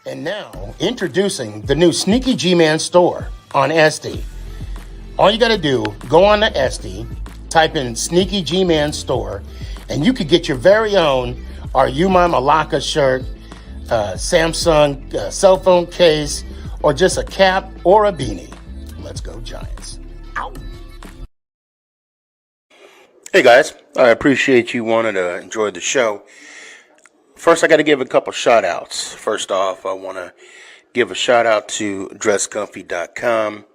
And now, introducing the new Sneakyg Man store on Etsy. All you got to do, go on to Etsy, type in Sneakyg Man store, and you could get your very own Are You My Malacca shirt, Samsung cell phone case, or just a cap or a beanie. Let's go Giants. Ow. Hey guys, I appreciate you wanting to enjoy the show. First, I got to give a couple shout outs. First off, I want to give a shout out to dresscomfy.com.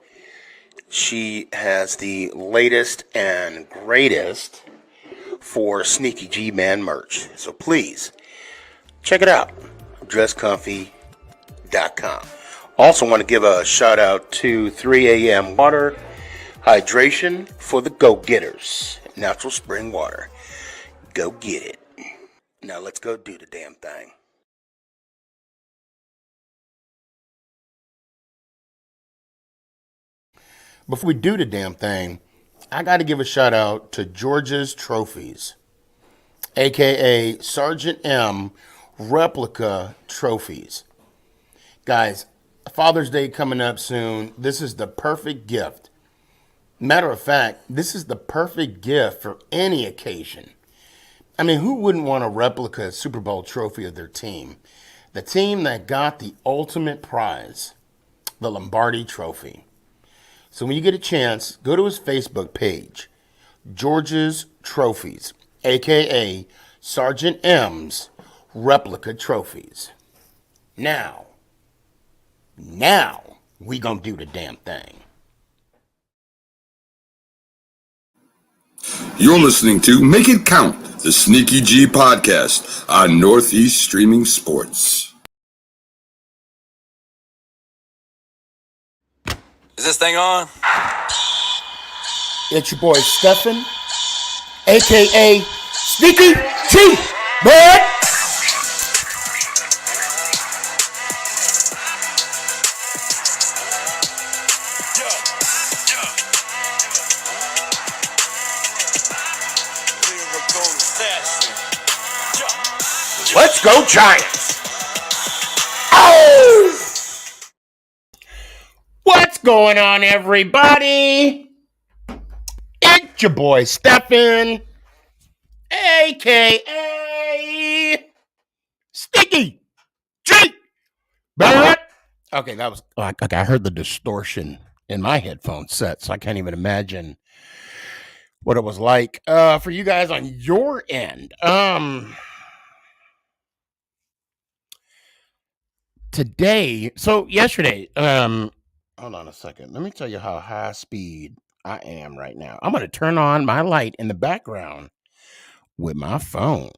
She has the latest and greatest for Sneakyg Man merch. So please, check it out. dresscomfy.com. Also want to give a shout out to 3 a.m. Water Hydration for the go-getters. Natural spring water. Go get it. Now let's go do the damn thing. Before we do the damn thing, I got to give a shout out to George's Trophies, aka Sergeant M Replica Trophies. Guys, Father's Day coming up soon. This is the perfect gift. Matter of fact, this is the perfect gift for any occasion. I mean, who wouldn't want a replica Super Bowl trophy of their team? The team that got the ultimate prize, the Lombardi Trophy. So when you get a chance, go to his Facebook page, George's Trophies, a.k.a. Sergeant M's Replica Trophies. Now, we gonna do the damn thing. You're listening to Make It Count, the Sneakyg podcast on Northeast Streaming Sports. Is this thing on? It's your boy Stefan, a.k.a. Sneakyg, bud. Let's go Giants! Oh! What's going on, everybody? It's your boy Stefan, a.k.a. Sneakyg. Okay, that was like I heard the distortion in my headphone set, so I can't even imagine what it was like for you guys on your end. Yesterday, hold on a second. Let me tell you how high speed I am right now. I'm going to turn on my light in the background with my phone.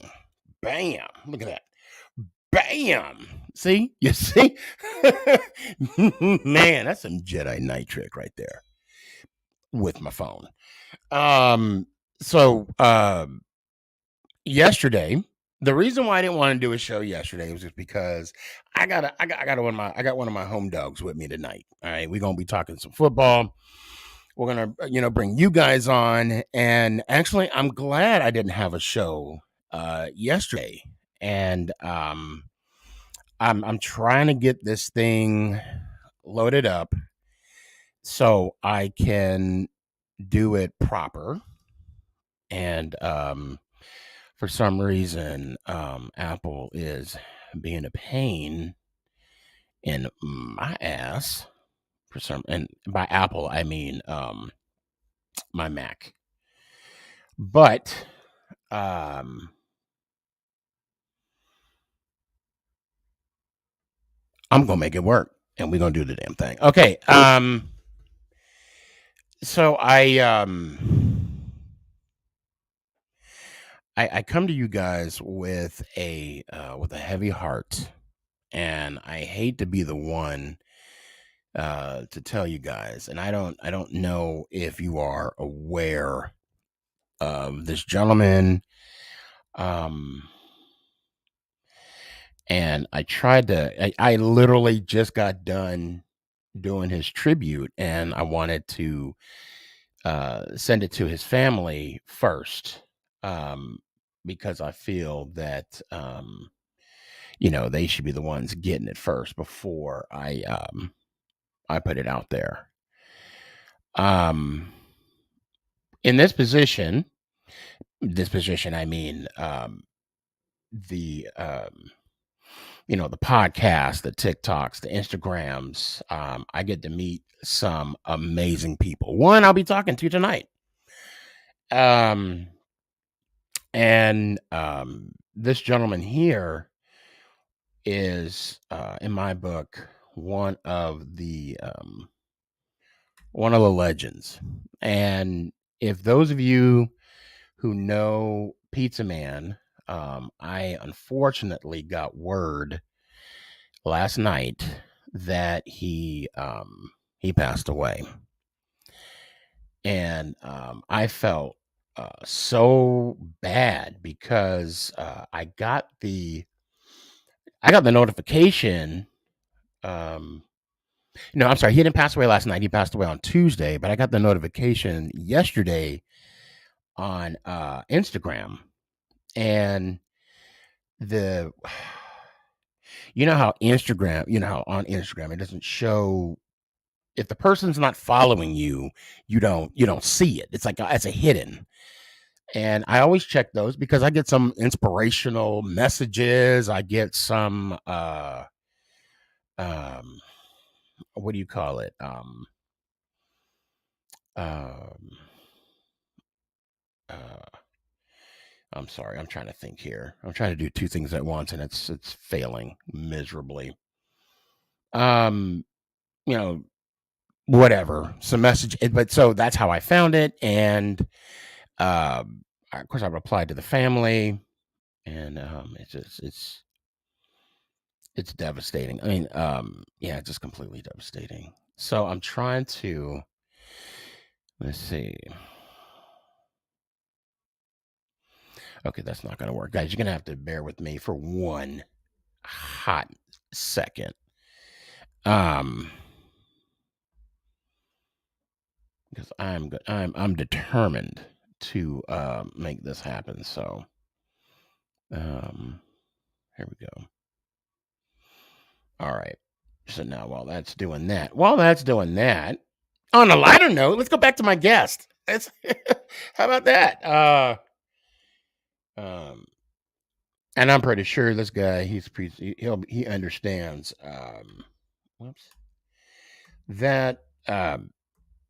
Bam. Look at that. Bam. See? You see? Man, that's some Jedi Knight trick right there with my phone. Yesterday, the reason why I didn't want to do a show yesterday was just because I got one of my home dogs with me tonight. All right, we're gonna be talking some football. We're gonna bring you guys on, and actually, I'm glad I didn't have a show yesterday. And I'm trying to get this thing loaded up so I can do it proper. And for some reason, Apple is being a pain in my ass and by Apple, I mean, my Mac, but, I'm going to make it work and we're going to do the damn thing. Okay. So I come to you guys with a heavy heart, and I hate to be the one to tell you guys, and I don't know if you are aware of this gentleman. And I literally just got done doing his tribute, and I wanted to send it to his family first, because I feel that they should be the ones getting it first before I put it out there. In this position, I mean, the the podcast, the TikToks, the Instagrams. I get to meet some amazing people. One I'll be talking to tonight. And this gentleman here is, in my book, one of the legends. And if those of you who know Pizza Man, I unfortunately got word last night that he passed away, and I felt so bad because I got the notification. No, I'm sorry, he didn't pass away last night. He passed away on Tuesday, but I got the notification yesterday on Instagram, and the how on Instagram it doesn't show if the person's not following you, you don't see it. It's like it's a hidden. And I always check those because I get some inspirational messages. I get some what do you call it? I'm sorry, I'm trying to think here. I'm trying to do two things at once and it's failing miserably. Whatever, some message, but so that's how I found it. And of course I replied to the family, and it's devastating. I mean, yeah, it's just completely devastating. So I'm trying to, let's see. Okay, that's not going to work. Guys, you're going to have to bear with me for one hot second. Because I'm determined to make this happen. So here we go. All right. So now while that's doing that, on a lighter note, let's go back to my guest. How about that? And I'm pretty sure this guy, he understands that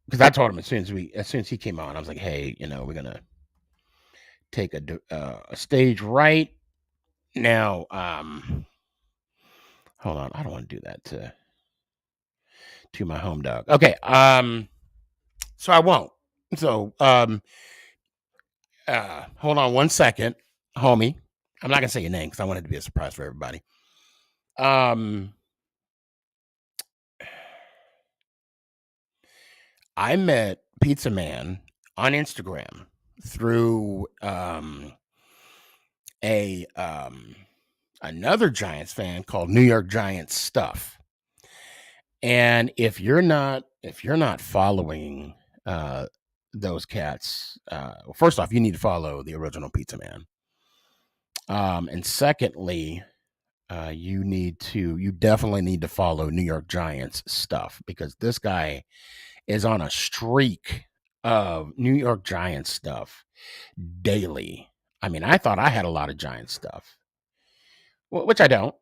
because I told him as soon as he came on, I was like, hey, we're gonna take a stage right now. Hold on, I don't want to do that to my home dog. Okay, so I won't. So hold on one second, homie. I'm not gonna say your name because I want it to be a surprise for everybody. I met Pizza Man on Instagram through another Giants fan called New York Giants Stuff. And if you're not following those cats, well, first off, you need to follow the original Pizza Man. And secondly, you definitely need to follow New York Giants Stuff, because this guy is on a streak of New York Giants stuff daily. I mean, I thought I had a lot of Giants stuff, which I don't.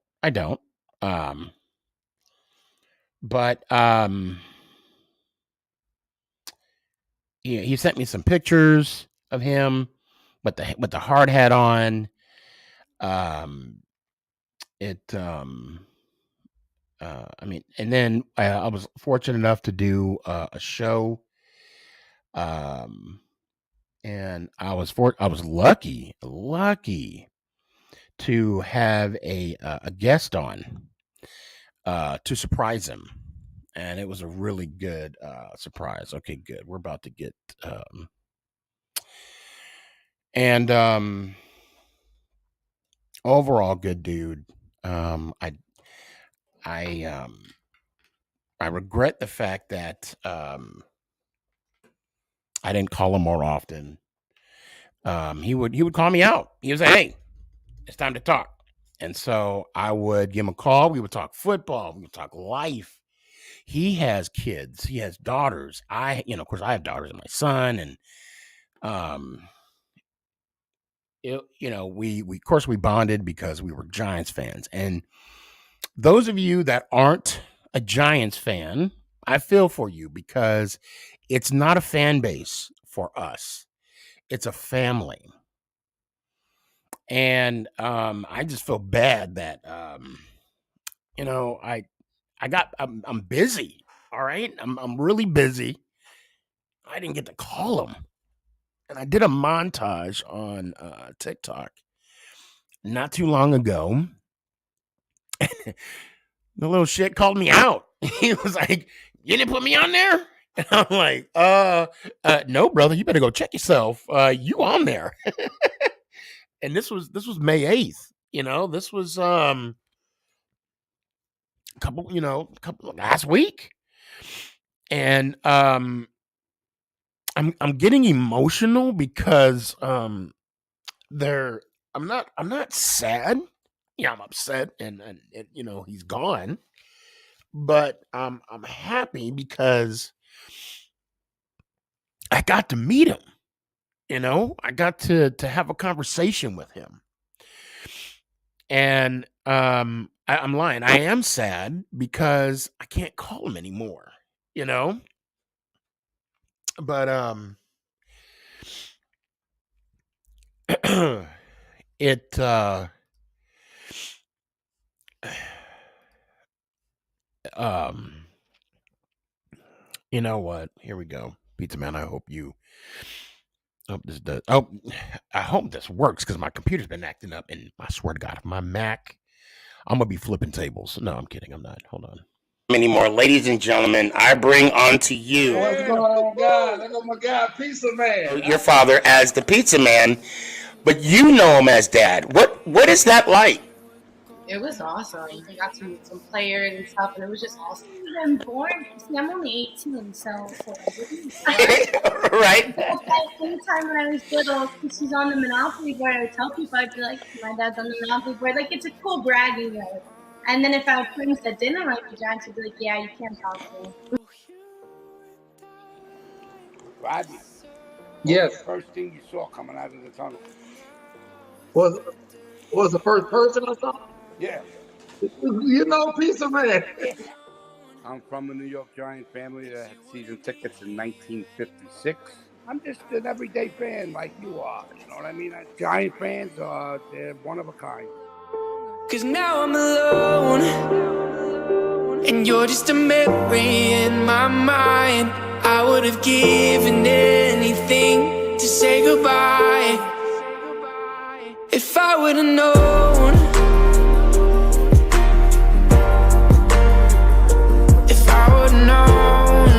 But he sent me some pictures of him with the hard hat on. I mean, and then I was fortunate enough to do a show, and I was lucky to have a guest on to surprise him, and it was a really good surprise. Okay, good. We're about to get and overall good dude. I regret the fact that I didn't call him more often. He would call me out. He was like, "Hey, it's time to talk," And so I would give him a call. We would talk football. We would talk life. He has kids. He has daughters. Of course, I have daughters and my son. And, we bonded because we were Giants fans. And those of you that aren't a Giants fan, I feel for you because it's not a fan base for us. It's a family. And I just feel bad that I'm busy. All right. I'm really busy. I didn't get to call him. And I did a montage on TikTok not too long ago. The little shit called me out. He was like, "You didn't put me on there?" And I'm like, no, brother, you better go check yourself. You on there. And this was May 8th. This was couple last week. And I'm getting emotional because I'm not sad. Yeah, I'm upset and he's gone. But I'm happy because I got to meet him. I got to have a conversation with him. And I'm lying. I am sad because I can't call him anymore. But it you know what? Here we go. Pizza Man, I hope this does. Oh, I hope this works because my computer's been acting up, and I swear to God, my Mac, I'm gonna be flipping tables. No, I'm kidding. I'm not. Hold on. Anymore, ladies and gentlemen, I bring on to you. What's going on, God? Look at my God, Pizza Man. Your father as the Pizza Man, but you know him as Dad. What is that like? It was awesome. I got to meet some players and stuff, and it was just awesome. I'm born. See, I'm only 18, so right. Anytime when I was little, she's on the Monopoly board, I would tell people, I'd be like, my dad's on the Monopoly board. Like, it's a cool bragging right? And then if I had friends that didn't like the Giants, I'd be like, yeah, you can't talk to me. Rodney. Yes. The first thing you saw coming out of the tunnel was the first person I saw? Yeah. Pizza Man. I'm from a New York Giant family that had season tickets in 1956. I'm just an everyday fan like you are. You know what I mean? Giant fans they're one of a kind. 'Cause now I'm alone, and you're just a memory in my mind. I would have given anything to say goodbye. If I would have known, if I would have known,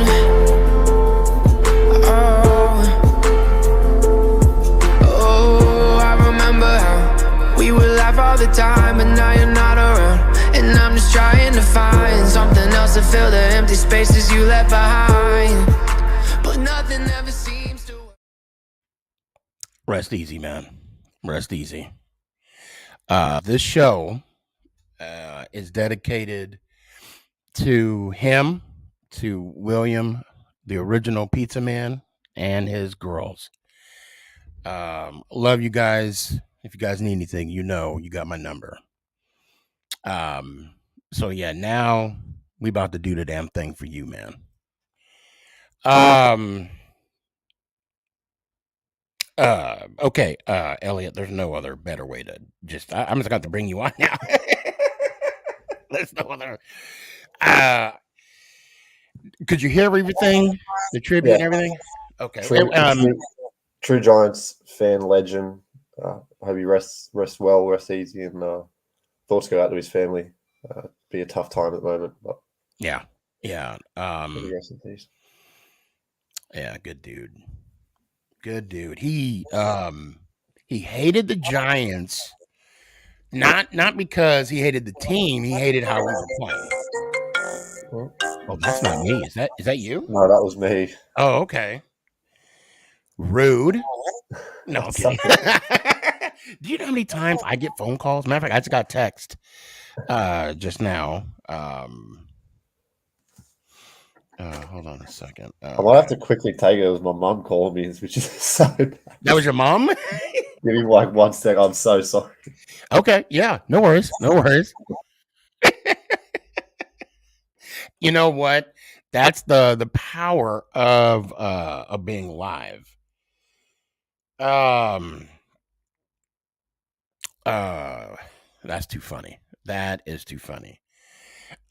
oh, I remember how we would laugh all the time, but now you're not around, and I'm just trying to find something else to fill the empty spaces you left behind, but nothing ever seems to. Rest easy, man. Rest easy. This show is dedicated to him, to William, the original Pizza Man, and his girls. Love you guys. If you guys need anything, you got my number. So yeah, now we about to do the damn thing for you, man. Okay, Elliot, there's no other better way to I'm just going to bring you on now. There's no other. Could you hear everything? The tribute and everything? Okay. True Giants fan legend. I hope he rests well, rests easy, and thoughts go out to his family. Be a tough time at the moment, but yeah. rest in peace. Yeah, good dude. Good dude. He hated the Giants, not because he hated the team. He hated how we were playing. Oh, that's not me. Is that you? No, that was me. Oh, okay. Rude. No, I'm kidding. Do you know how many times I get phone calls? Matter of fact, I just got text just now. Hold on a second. I might have to quickly take it. It was my mum calling me, which is so bad. That was your mom? Give me like 1 sec. I'm so sorry. Okay, yeah, no worries, no worries. You know what? That's the power of being live. That's too funny. That is too funny.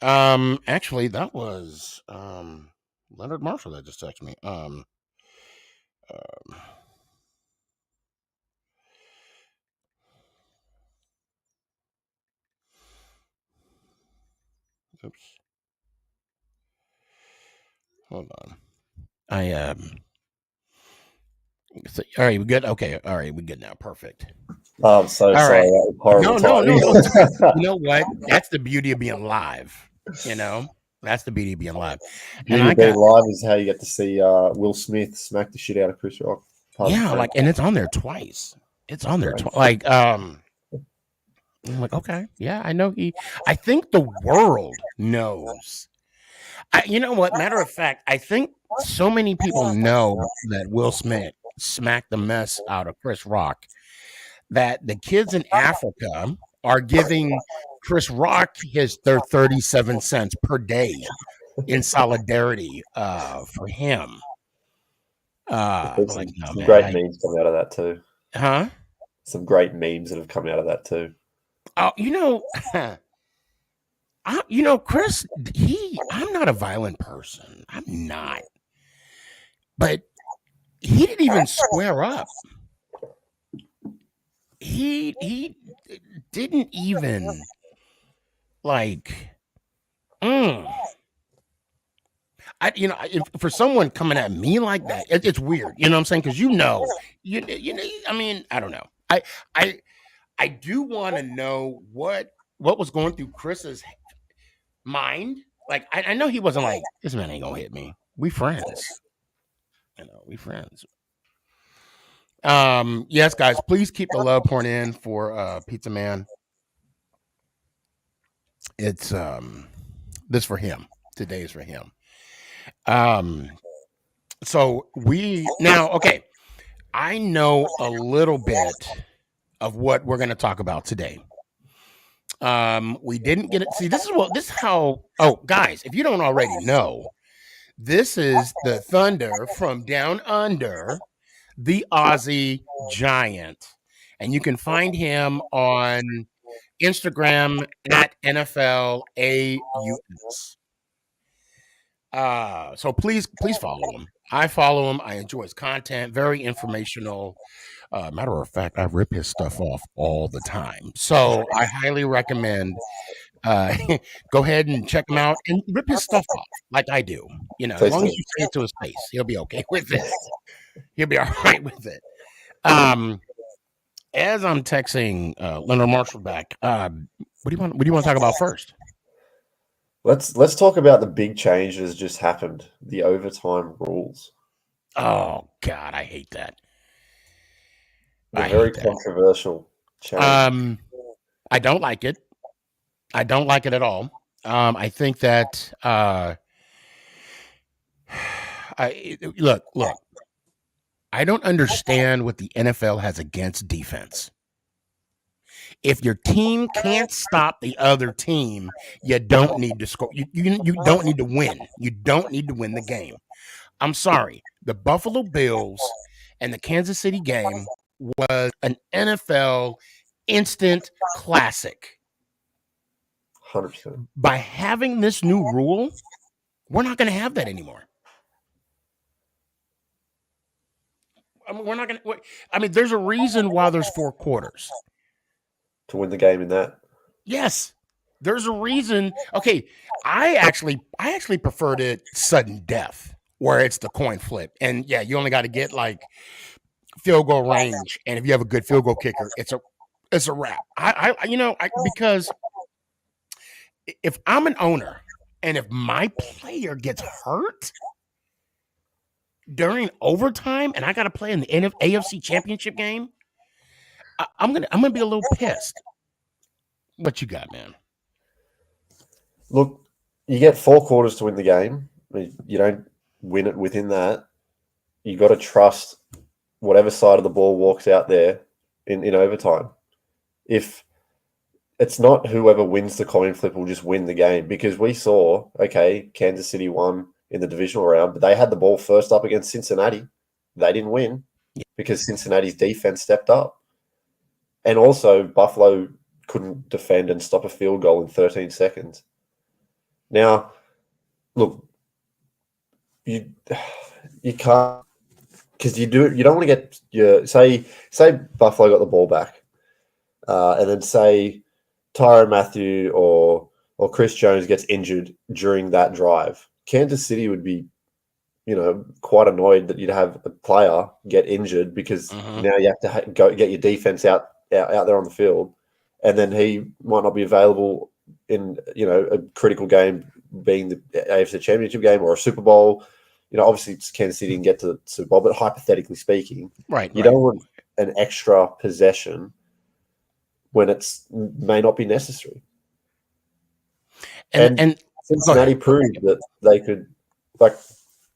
Actually, that was Leonard Marshall that just texted me. Oops. Hold on. So, all right, we good? Okay, all right, we good now. Perfect. Oh, I'm so All sorry. right. That was horrible timing. You know what? That's the beauty of being live. You know, that's the beauty of being live. Beauty of being live is how you get to see Will Smith smack the shit out of Chris Rock. Yeah, like, and it's on there twice. It's on there twice. Like, I'm like, okay, yeah, I know I think the world knows. You know what? Matter of fact, I think so many people know that Will Smith smacked the mess out of Chris Rock that the kids in Africa are giving Chris Rock their 37 cents per day in solidarity for him. Some great memes come out of that too. Huh? Some great memes that have come out of that too. Oh, Chris, I'm not a violent person. I'm not. But he didn't even square up. He didn't even like for someone coming at me like that, it's weird. You know what I'm saying? Because you know, I mean, I don't know. I do want to know what was going through Chris's mind. Like, I know he wasn't like, this man ain't gonna hit me. We friends. We friends. Yes, guys, please keep the love pouring in for Pizza Man. It's this for him. Today is for him. So okay. I know a little bit of what we're going to talk about today. We didn't get it. See, this is how. Oh, guys, if you don't already know, this is the Thunder from Down Under, the Aussie Giant, and you can find him on Instagram at NFL AUS. So please follow him. I follow him. I enjoy his content. Very informational. Matter of fact, I rip his stuff off all the time. So I highly recommend go ahead and check him out and rip his stuff off like I do. As long as you say it to his face, he'll be okay with it. He'll be all right with it. As I'm texting Leonard Marshall back, what do you want to talk about first? Let's talk about the big change that has just happened, the overtime rules. Oh God, I hate that. Very controversial change. I don't like it. I don't like it at all. I think that look. I don't understand what the NFL has against defense. If your team can't stop the other team, you don't need to score. You don't need to win. You don't need to win the game. I'm sorry. The Buffalo Bills and the Kansas City game was an NFL instant classic. 100%. By having this new rule, we're not going to have that anymore. I mean, we're not going to. I mean, there's a reason why there's 4 quarters. To win the game in that? Yes. There's a reason. Okay, I actually preferred it sudden death, where it's the coin flip. And yeah, you only got to get like field goal range. And if you have a good field goal kicker, it's a wrap. Because if I'm an owner and if my player gets hurt during overtime and I got to play in the AFC Championship game, I'm gonna be a little pissed. What you got, man? Look, you get 4 quarters to win the game. You don't win it within that. You got to trust whatever side of the ball walks out there in overtime. If it's not whoever wins the coin flip will just win the game, because we saw, okay, Kansas City won in the divisional round, but they had the ball first up against Cincinnati. They didn't win because Cincinnati's defense stepped up. And also, Buffalo couldn't defend and stop a field goal in 13 seconds. Now, look, you can't, because you don't want to get your say Buffalo got the ball back, and then say Tyrann Mathieu or Chris Jones gets injured during that drive. Kansas City would be, quite annoyed that you'd have a player get injured because now you have to go get your defense out there on the field, and then he might not be available in a critical game, being the AFC Championship game or a Super Bowl. Obviously Kansas City didn't get to the Super Bowl, but hypothetically speaking, you don't want an extra possession when it's may not be necessary. And Cincinnati proved that they could,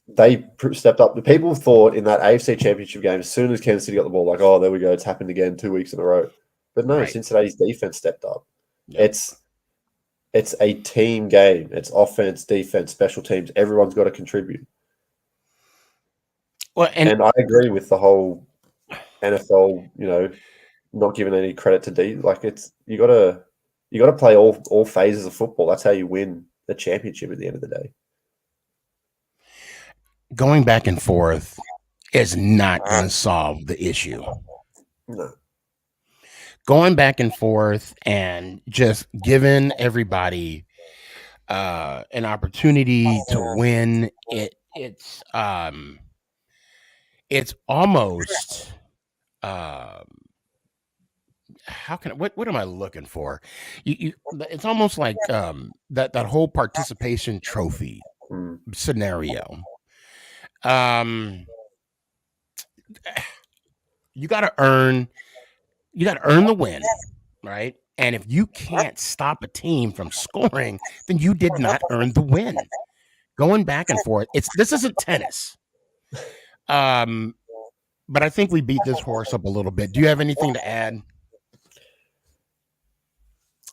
they stepped up. The people thought in that AFC Championship game, as soon as Kansas City got the ball, oh, there we go, it's happened again 2 weeks in a row. But no, Cincinnati's defense stepped up. Yep. It's a team game. It's offense, defense, special teams. Everyone's got to contribute. Well, and I agree with the whole NFL, not giving any credit to D. You got to play all phases of football. That's how you win the championship at the end of the day. Going back and forth is not going to solve the issue. No. Going back and forth and just giving everybody an opportunity to win, it's almost what am I looking for? It's almost like that whole participation trophy scenario. You got to earn the win, right? And if you can't stop a team from scoring, then you did not earn the win. Going back and forth, this isn't tennis. But I think we beat this horse up a little bit. Do you have anything to add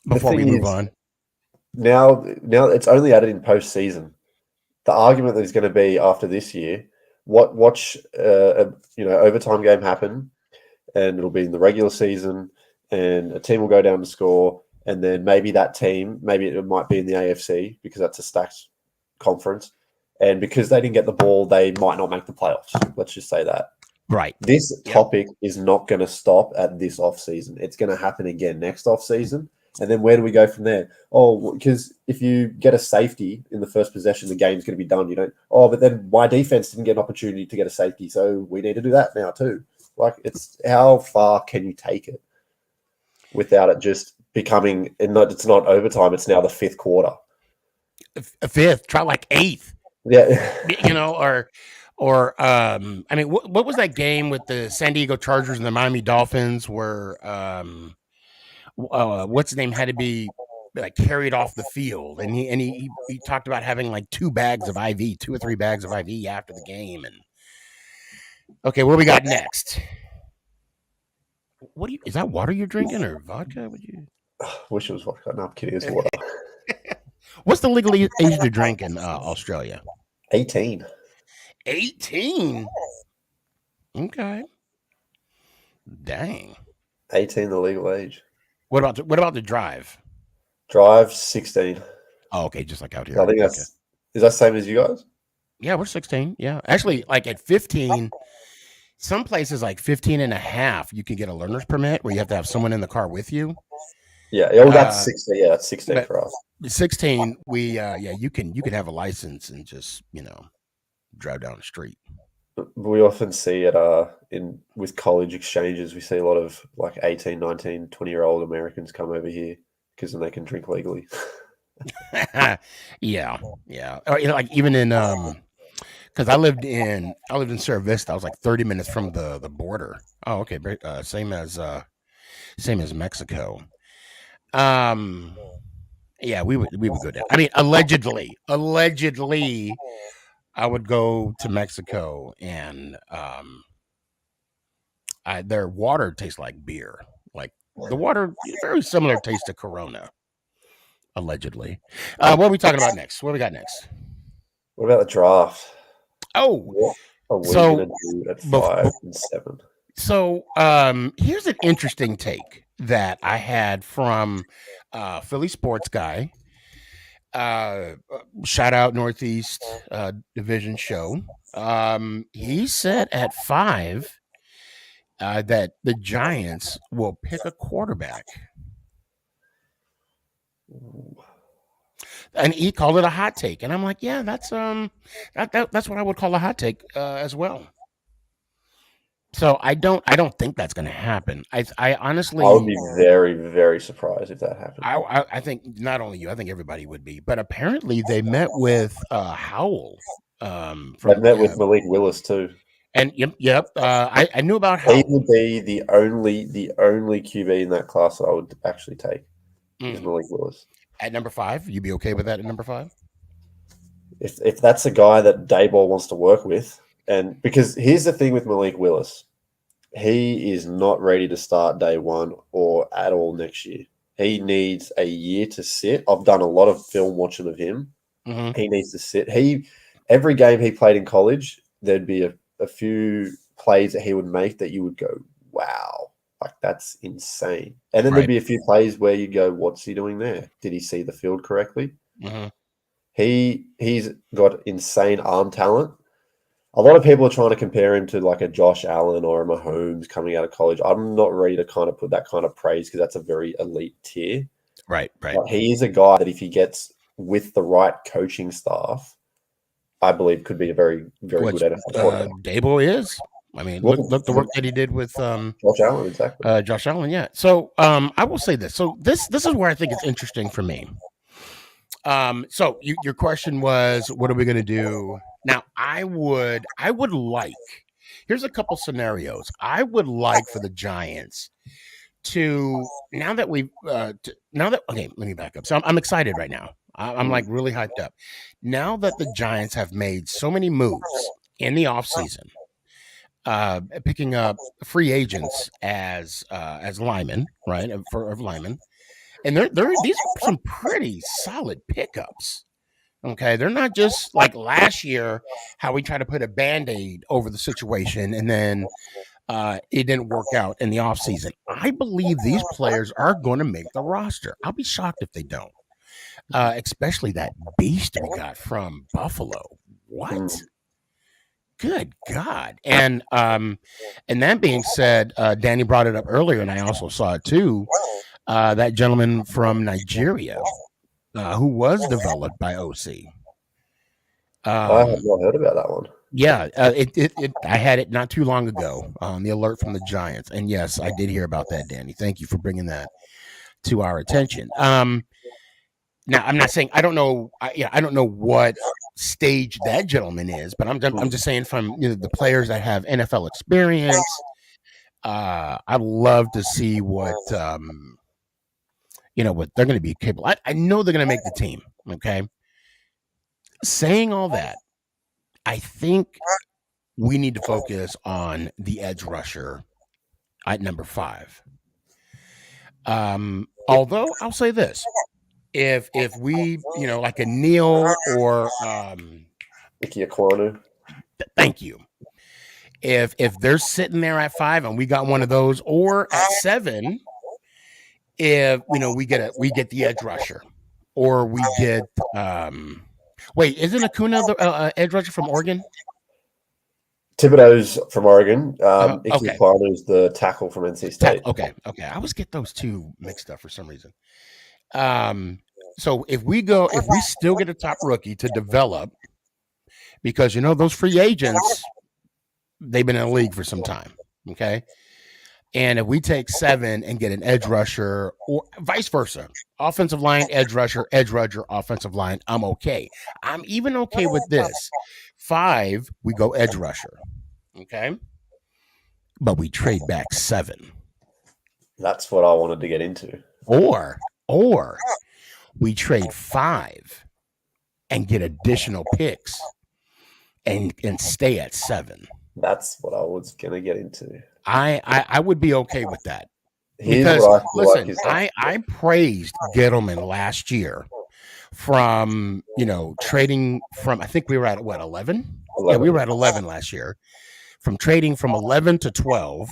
before we move on? Now it's only added in postseason. The argument that is going to be after this year, watch overtime game happen, and it'll be in the regular season, and a team will go down to score, and then maybe that team, maybe it might be in the AFC because that's a stacked conference, and because they didn't get the ball, they might not make the playoffs. Let's just say that. Right. This topic is not going to stop at this offseason. It's going to happen again next offseason. And then where do we go from there? Oh, because if you get a safety in the first possession, the game's going to be done. But then my defense didn't get an opportunity to get a safety, so we need to do that now too. It's how far can you take it without it just becoming, it's not overtime, it's now the fifth quarter. A fifth, try eighth. Yeah. Or what was that game with the San Diego Chargers and the Miami Dolphins where what's his name had to be carried off the field, and he talked about having 2 bags of IV, 2 or 3 bags of IV after the game. And okay, what we got next? Is that water you're drinking or vodka? Wish it was vodka. No, I'm kidding. It's water. What's the legal age to drink in Australia? 18. 18. Okay. Dang. 18, the legal age. What about the drive? Drive 16. Oh, okay, just like out here. I think is that the same as you guys? Yeah, we're 16. Yeah. Actually, at 15, some places 15 and a half, you can get a learner's permit where you have to have someone in the car with you. Yeah, that's 16. Yeah, that's 16 for us. 16, you can have a license and just, drive down the street. We often see it with college exchanges. We see a lot of 18, 19, 20-year-old Americans come over here because then they can drink legally. Yeah. Or, even in because I lived in Cerro Vista. I was 30 minutes from the border. Oh, okay. Same as same as Mexico. Yeah, we would go down. I mean, allegedly, I would go to Mexico, and their water tastes like beer. Like the water, very similar taste to Corona. Allegedly. What are we talking about next? What we got next? What about the draft? Oh, What are we So, going to do at bef- 5 and 7? so here's an interesting take that I had from Philly sports guy. Shout out Northeast Division show. He said at 5 that the Giants will pick a quarterback, and he called it a hot take. And I'm like, yeah, that's that's what I would call a hot take as well. So I don't think that's going to happen. I honestly, I would be very, very surprised if that happened. I think not only you, I think everybody would be. But apparently they met with Howell. They met with Malik Willis too. And yep. I knew about He Howell. would be the only QB in that class that I would actually take. Is Malik Willis. At number 5, you'd be okay with that at number 5? If that's a guy that Dayball wants to work with, and because here's the thing with Malik Willis, he is not ready to start day one or at all next year. He needs a year to sit. I've done a lot of film watching of him. Mm-hmm. He needs to sit. Every game he played in college, there'd be a few plays that he would make that you would go, wow, like that's insane. And then there'd be a few plays where you go, what's he doing there? Did he see the field correctly? Mm-hmm. He's got insane arm talent. A lot of people are trying to compare him to like a Josh Allen or a Mahomes coming out of college. I'm not ready to kind of put that kind of praise because that's a very elite tier. Right. But he is a guy that if he gets with the right coaching staff, I believe could be a very, very good NFL quarterback. Dayball is. I mean, look the work that he did with Josh Allen, exactly. Josh Allen, yeah. So I will say this. So this is where I think it's interesting for me. So your question was, what are we going to do? Now, I would like, here's a couple scenarios. I would like for the Giants to, okay, let me back up. So I'm excited right now. I'm like really hyped up. Now that the Giants have made so many moves in the offseason, picking up free agents as linemen, right? Of linemen. And these are some pretty solid pickups. Okay, they're not just like last year, how we tried to put a Band-Aid over the situation and then it didn't work out in the offseason. I believe these players are going to make the roster. I'll be shocked if they don't. Especially that beast we got from Buffalo. What? Good God. And that being said, Danny brought it up earlier, and I also saw it too. That gentleman from Nigeria who was developed by OC. I have not heard about that one. Yeah, I had it not too long ago on the alert from the Giants, and yes, I did hear about that, Danny. Thank you for bringing that to our attention. Now, I'm not saying I don't know. I don't know what stage that gentleman is, but I'm just saying from the players that have NFL experience. I'd love to see what what they're going to be capable. I know they're going to make the team. Okay. Saying all that, I think we need to focus on the edge rusher at number 5. Although I'll say this, if we, like a Neil or Ike Ekwonu. Thank you. If they're sitting there at 5 and we got one of those, or at 7, if we get the edge rusher, or we get wait, isn't Acuna the edge rusher from Oregon? Thibodeau's from Oregon. Ike Okay. Ekwonu is the tackle from NC State. Okay. I always get those two mixed up for some reason. So if we still get a top rookie to develop, because those free agents, they've been in the league for some time. Okay. And if we take 7 and get an edge rusher, or vice versa, offensive line, edge rusher, offensive line, I'm okay. I'm even okay with this. 5, we go edge rusher. Okay. But we trade back 7. That's what I wanted to get into. Or we trade 5 and get additional picks and stay at 7. That's what I was gonna get into. I would be okay with that. Here's Because what I feel listen, like is I praised Gettleman last year from trading from, I think we were at what, 11? Yeah, we were at 11 last year. From trading from 11 to 12,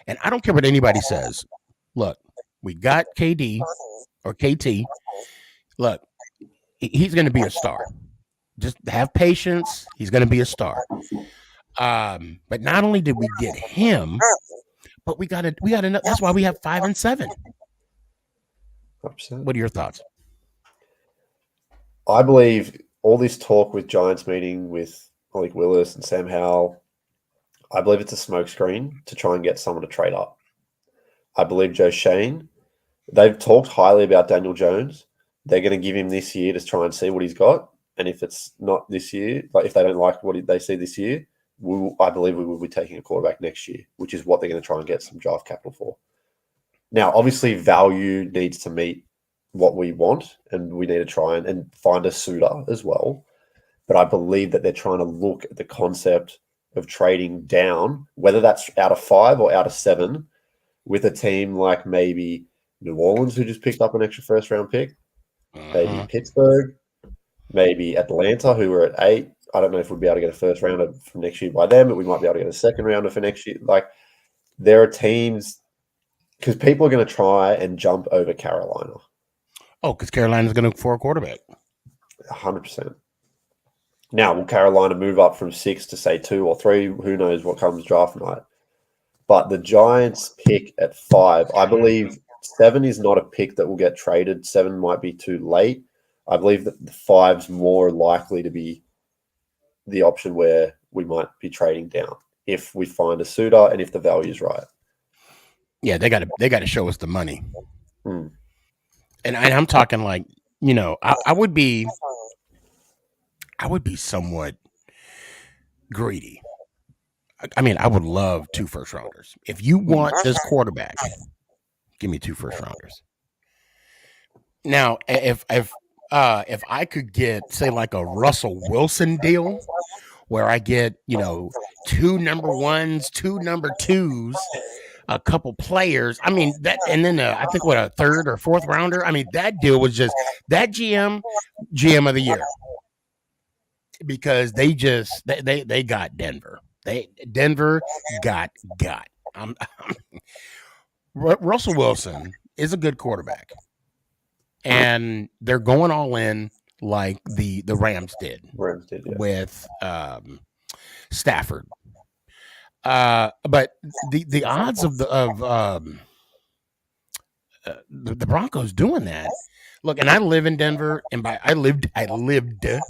and I don't care what anybody says. Look, we got KD or KT. Look, he's going to be a star. Just have patience. He's going to be a star. But not only did we get him, but we got enough. That's why we have 5 and 7. 100%. What are your thoughts? I believe all this talk with Giants meeting with Malik Willis and Sam Howell, I believe it's a smokescreen to try and get someone to trade up. I believe Joe Shane, they've talked highly about Daniel Jones. They're going to give him this year to try and see what he's got. And if it's not this year, like if they don't like what they see this year, I believe we will be taking a quarterback next year, which is what they're going to try and get some draft capital for. Now, obviously, value needs to meet what we want, and we need to try and find a suitor as well. But I believe that they're trying to look at the concept of trading down, whether that's out of 5 or out of 7, with a team like maybe New Orleans, who just picked up an extra first-round pick, maybe Pittsburgh, maybe Atlanta, who were at 8. I don't know if we'll be able to get a first rounder from next year by them, but we might be able to get a second rounder for next year. Like, there are teams, because people are going to try and jump over Carolina. Oh, because Carolina's going to look for a quarterback. 100%. Now, will Carolina move up from 6 to, say, 2 or 3? Who knows what comes draft night. But the Giants pick at 5. I believe 7 is not a pick that will get traded. 7 might be too late. I believe that the 5's more likely to be the option where we might be trading down if we find a suitor and if the value is right. Yeah, they got to show us the money. And I'm talking like, I would be somewhat greedy. I mean, I would love 2 first rounders. If you want this quarterback, give me 2 first rounders. Now, if I could get, say, like a Russell Wilson deal where I get, 2 number 1s, 2 number 2s, a couple players. I mean, that, and then I think what, a 3rd or 4th rounder. I mean, that deal was just that GM of the year, because they got Denver. Denver got. Russell Wilson is a good quarterback, and they're going all in like the Rams did. With Stafford. But the odds of the Broncos doing that. Look, and I live in Denver, and I lived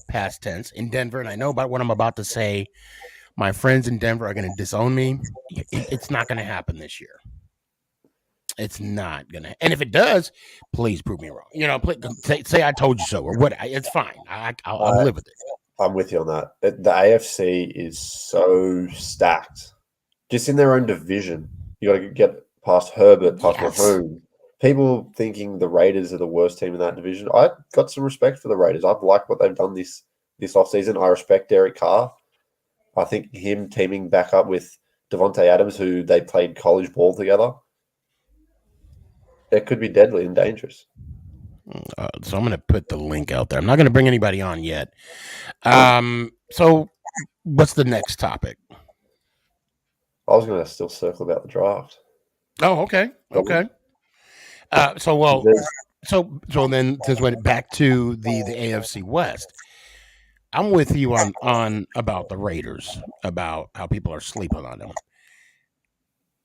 past tense in Denver, and I know about what I'm about to say. My friends in Denver are going to disown me. It's not going to happen this year. It's not going to. And if it does, please prove me wrong. Please, say I told you so, or what. It's fine. I'll live with it. I'm with you on that. The AFC is so stacked. Just in their own division, you got to get past Herbert, past Mahomes. People thinking the Raiders are the worst team in that division. I've got some respect for the Raiders. I've liked what they've done this offseason. I respect Derek Carr. I think him teaming back up with Devontae Adams, who they played college ball together, it could be deadly and dangerous. So I'm going to put the link out there. I'm not going to bring anybody on yet. So what's the next topic? I was going to still circle about the draft. Oh, okay. Okay. So then since went back to the AFC West, I'm with you on about the Raiders, about how people are sleeping on them.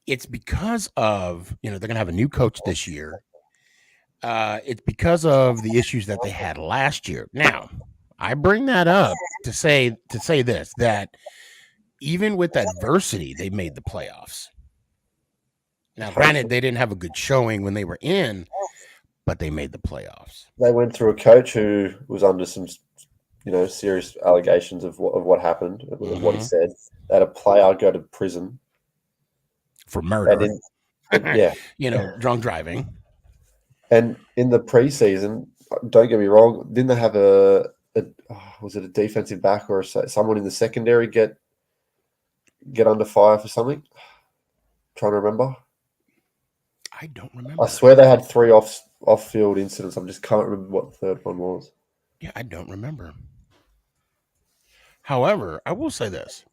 It's because of, they're going to have a new coach this year. It's because of the issues that they had last year. Now, I bring that up to say this, that even with adversity, they made the playoffs. Now, granted, they didn't have a good showing when they were in, but they made the playoffs. They went through a coach who was under some, serious allegations of what happened, of what he said. They had a player go to prison for murder. Yeah. Drunk driving. And in the preseason, don't get me wrong, didn't they have was it a defensive back or someone in the secondary get under fire for something? Trying to remember. I don't remember. I swear they had 3 off-field incidents. I just can't remember what the third one was. Yeah, I don't remember. However, I will say this.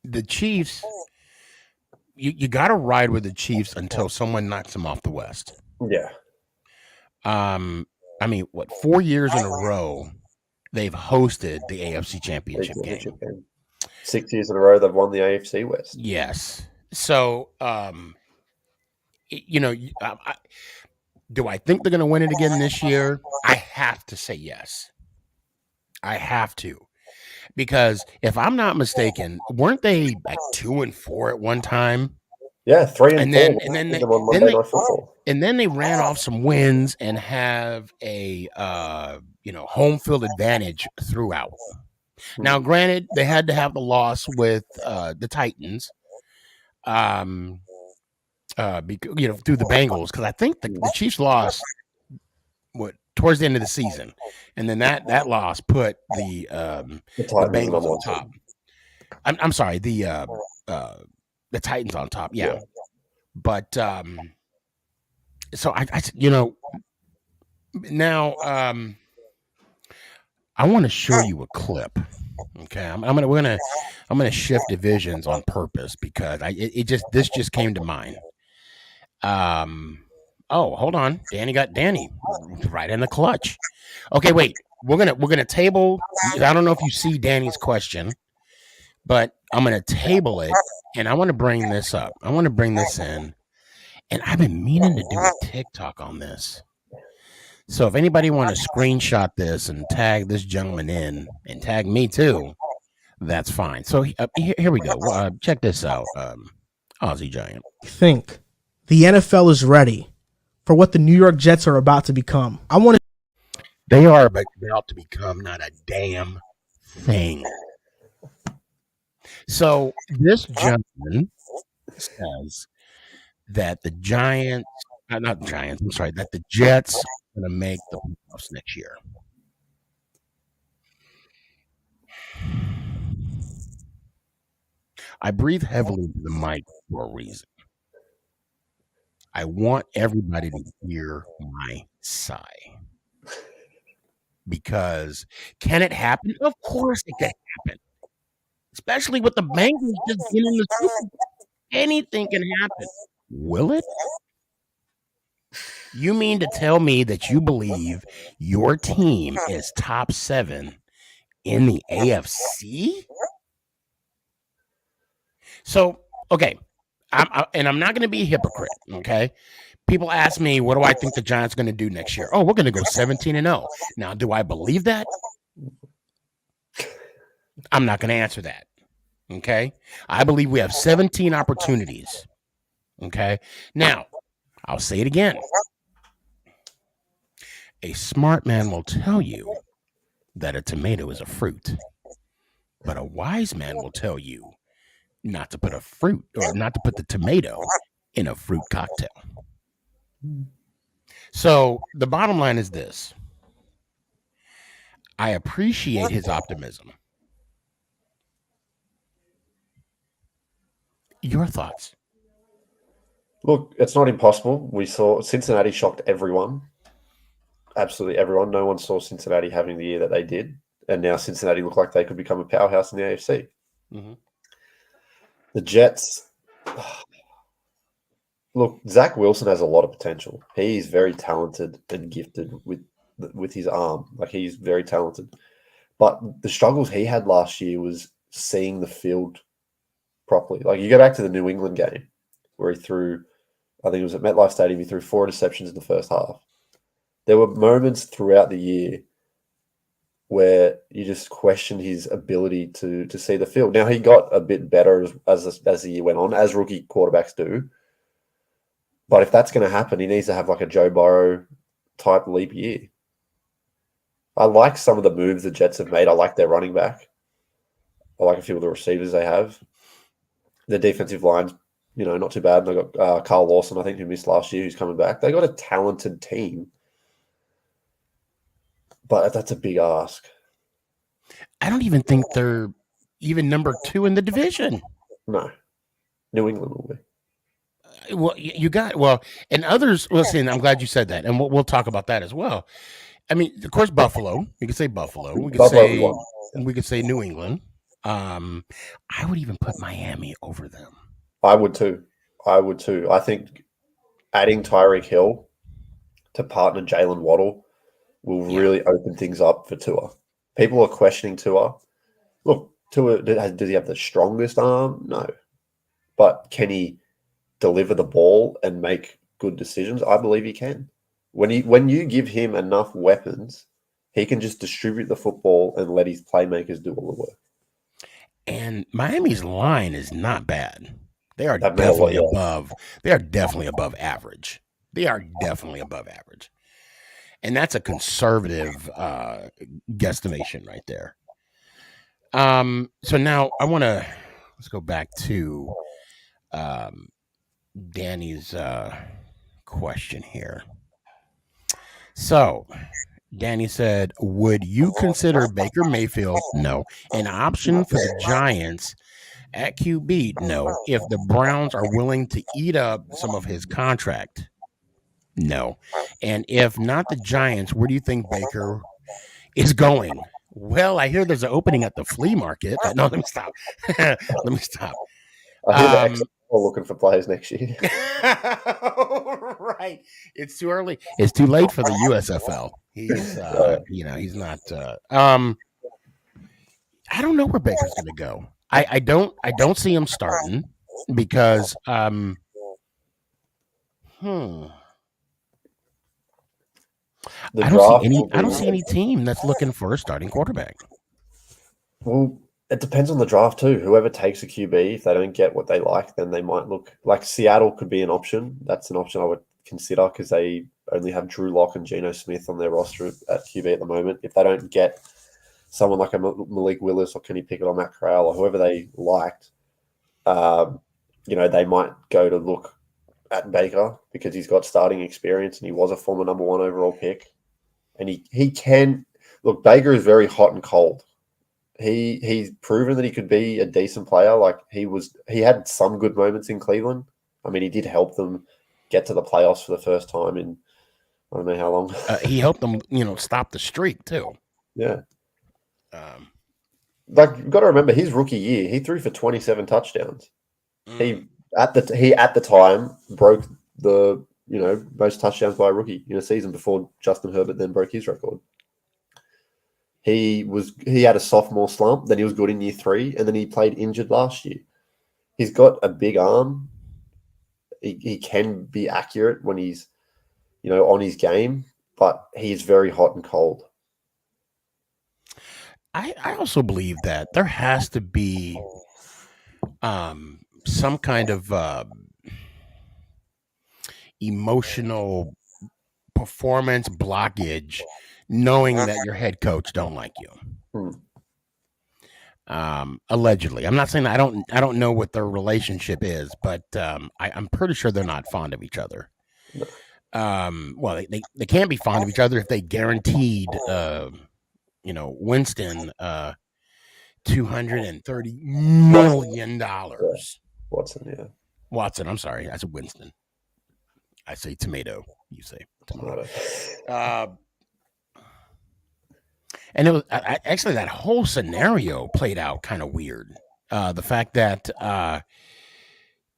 The Chiefs, you got to ride with the Chiefs until someone knocks them off the West. Yeah. 4 years in a row, they've hosted the AFC Championship game. 6 years in a row, they've won the AFC West. Yes. So, do I think they're going to win it again this year? I have to say yes. I have to. Because if I'm not mistaken, weren't they like 2-4 at one time? Yeah, 3-4. And then they ran off some wins and have a home field advantage throughout. Now, granted, they had to have the loss with the Titans, through the Bengals, because I think the Chiefs lost towards the end of the season, and then that loss put the Bengals on top. I'm sorry, the Titans on top. Yeah. But so I now I want to show you a clip. Okay, I'm gonna shift divisions on purpose because this just came to mind. Oh, hold on. Danny right in the clutch. Okay, wait. We're gonna table. I don't know if you see Danny's question, but I'm gonna table it, and I want to bring this up. I want to bring this in, and I've been meaning to do a TikTok on this. So if anybody want to screenshot this and tag this gentleman in, and tag me too, that's fine. So here we go. Check this out, Aussie Giant. Think the NFL is ready for what the New York Jets are about to become. They are about to become not a damn thing. So this gentleman says that the that the Jets are going to make the playoffs next year. I breathe heavily into the mic for a reason. I want everybody to hear my sigh. Because can it happen? Of course it can happen. Especially with the Bengals just getting the Super Bowl. Anything can happen. Will it? You mean to tell me that you believe your team is top 7 in the AFC? So, okay. I'm not going to be a hypocrite, okay? People ask me, what do I think the Giants are going to do next year? Oh, we're going to go 17-0. Now, do I believe that? I'm not going to answer that, okay? I believe we have 17 opportunities, okay? Now, I'll say it again. A smart man will tell you that a tomato is a fruit, but a wise man will tell you not to put the tomato in a fruit cocktail. So the bottom line is this. I appreciate his optimism. Your thoughts? Look, it's not impossible. We saw Cincinnati shocked everyone. Absolutely everyone. No one saw Cincinnati having the year that they did. And now Cincinnati look like they could become a powerhouse in the AFC. Mm-hmm. The Jets... Look, Zach Wilson has a lot of potential. He's very talented and gifted with his arm. Like, he's very talented. But the struggles he had last year was seeing the field properly. Like, you go back to the New England game where he threw, I think it was at MetLife Stadium, he threw 4 interceptions in the first half. There were moments throughout the year where you just questioned his ability to see the field. Now, he got a bit better as the year went on, as rookie quarterbacks do. But if that's going to happen, he needs to have like a Joe Burrow type leap year. I like some of the moves the Jets have made. I like their running back. I like a few of the receivers they have. the defensive line's, not too bad. They got Carl Lawson, I think, who missed last year, who's coming back. They got a talented team, but that's a big ask. I don't even think they're even number 2 in the division. No, New England will be. Well, and others. Listen, I'm glad you said that, and we'll talk about that as well. I mean, of course, Buffalo. We could say Buffalo. We could say New England. I would even put Miami over them. I would too. I think adding Tyreek Hill to partner Jalen Waddle will really open things up for Tua. People are questioning Tua. Look, Tua, does he have the strongest arm? No. But can he deliver the ball and make good decisions? I believe he can. When you give him enough weapons, he can just distribute the football and let his playmakers do all the work. And Miami's line is not bad. They are definitely above. They are definitely above average. And that's a conservative guesstimation right there. So now let's go back to Danny's question here. So Danny said, would you consider Baker Mayfield? No. An option for the Giants at QB? No. If the Browns are willing to eat up some of his contract? No. And if not the Giants, where do you think Baker is going? Well, I hear there's an opening at the flea market. No, let me stop. I hear the XFL looking for players next year. Right. It's too early. It's too late for the USFL. He's he's not I don't know where Baker's gonna go. I don't see him starting because I don't see any team that's looking for a starting quarterback. Well, it depends on the draft too. Whoever takes a QB, if they don't get what they like, then they might look like Seattle could be an option. That's an option I would consider because they only have Drew Lock and Geno Smith on their roster at QB at the moment. If they don't get someone like a Malik Willis or Kenny Pickett or Matt Corral or whoever they liked, they might go to look at Baker because he's got starting experience and he was a former number 1 overall pick. And he can look. Baker is very hot and cold. He's proven that he could be a decent player. Like he had some good moments in Cleveland. I mean, he did help them get to the playoffs for the first time in I don't know how long. He helped them, stop the streak too. Yeah. You've got to remember his rookie year, he threw for 27 touchdowns. He at the time broke the most touchdowns by a rookie in a season before Justin Herbert then broke his record. He had a sophomore slump, then he was good in year 3, and then he played injured last year. He's got a big arm. He can be accurate when he's on his game, but he's very hot and cold. I also believe that there has to be some kind of emotional performance blockage, knowing that your head coach don't like you. Allegedly, I'm not saying that I don't know what their relationship is, but I'm pretty sure they're not fond of each other. Well, they can't be fond of each other if they guaranteed Winston $230 million. Watson, I'm sorry, I said Winston. I say tomato. You say tomato. And it was actually that whole scenario played out kind of weird. The fact that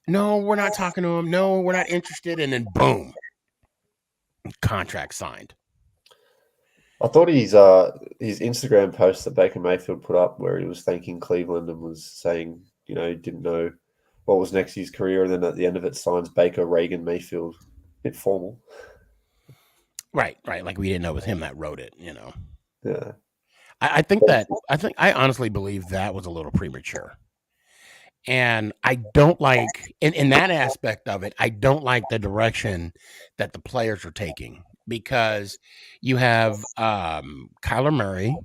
no, we're not talking to him. No, we're not interested. And then boom, contract signed. I thought his Instagram post that Baker Mayfield put up where he was thanking Cleveland and was saying, didn't know what was next in his career. And then at the end of it signs Baker Reagan Mayfield. A bit formal. Right. Like we didn't know it was him that wrote it, Yeah. I honestly believe that was a little premature. And I don't like, in that aspect of it, I don't like the direction that the players are taking because you have Kyler Murray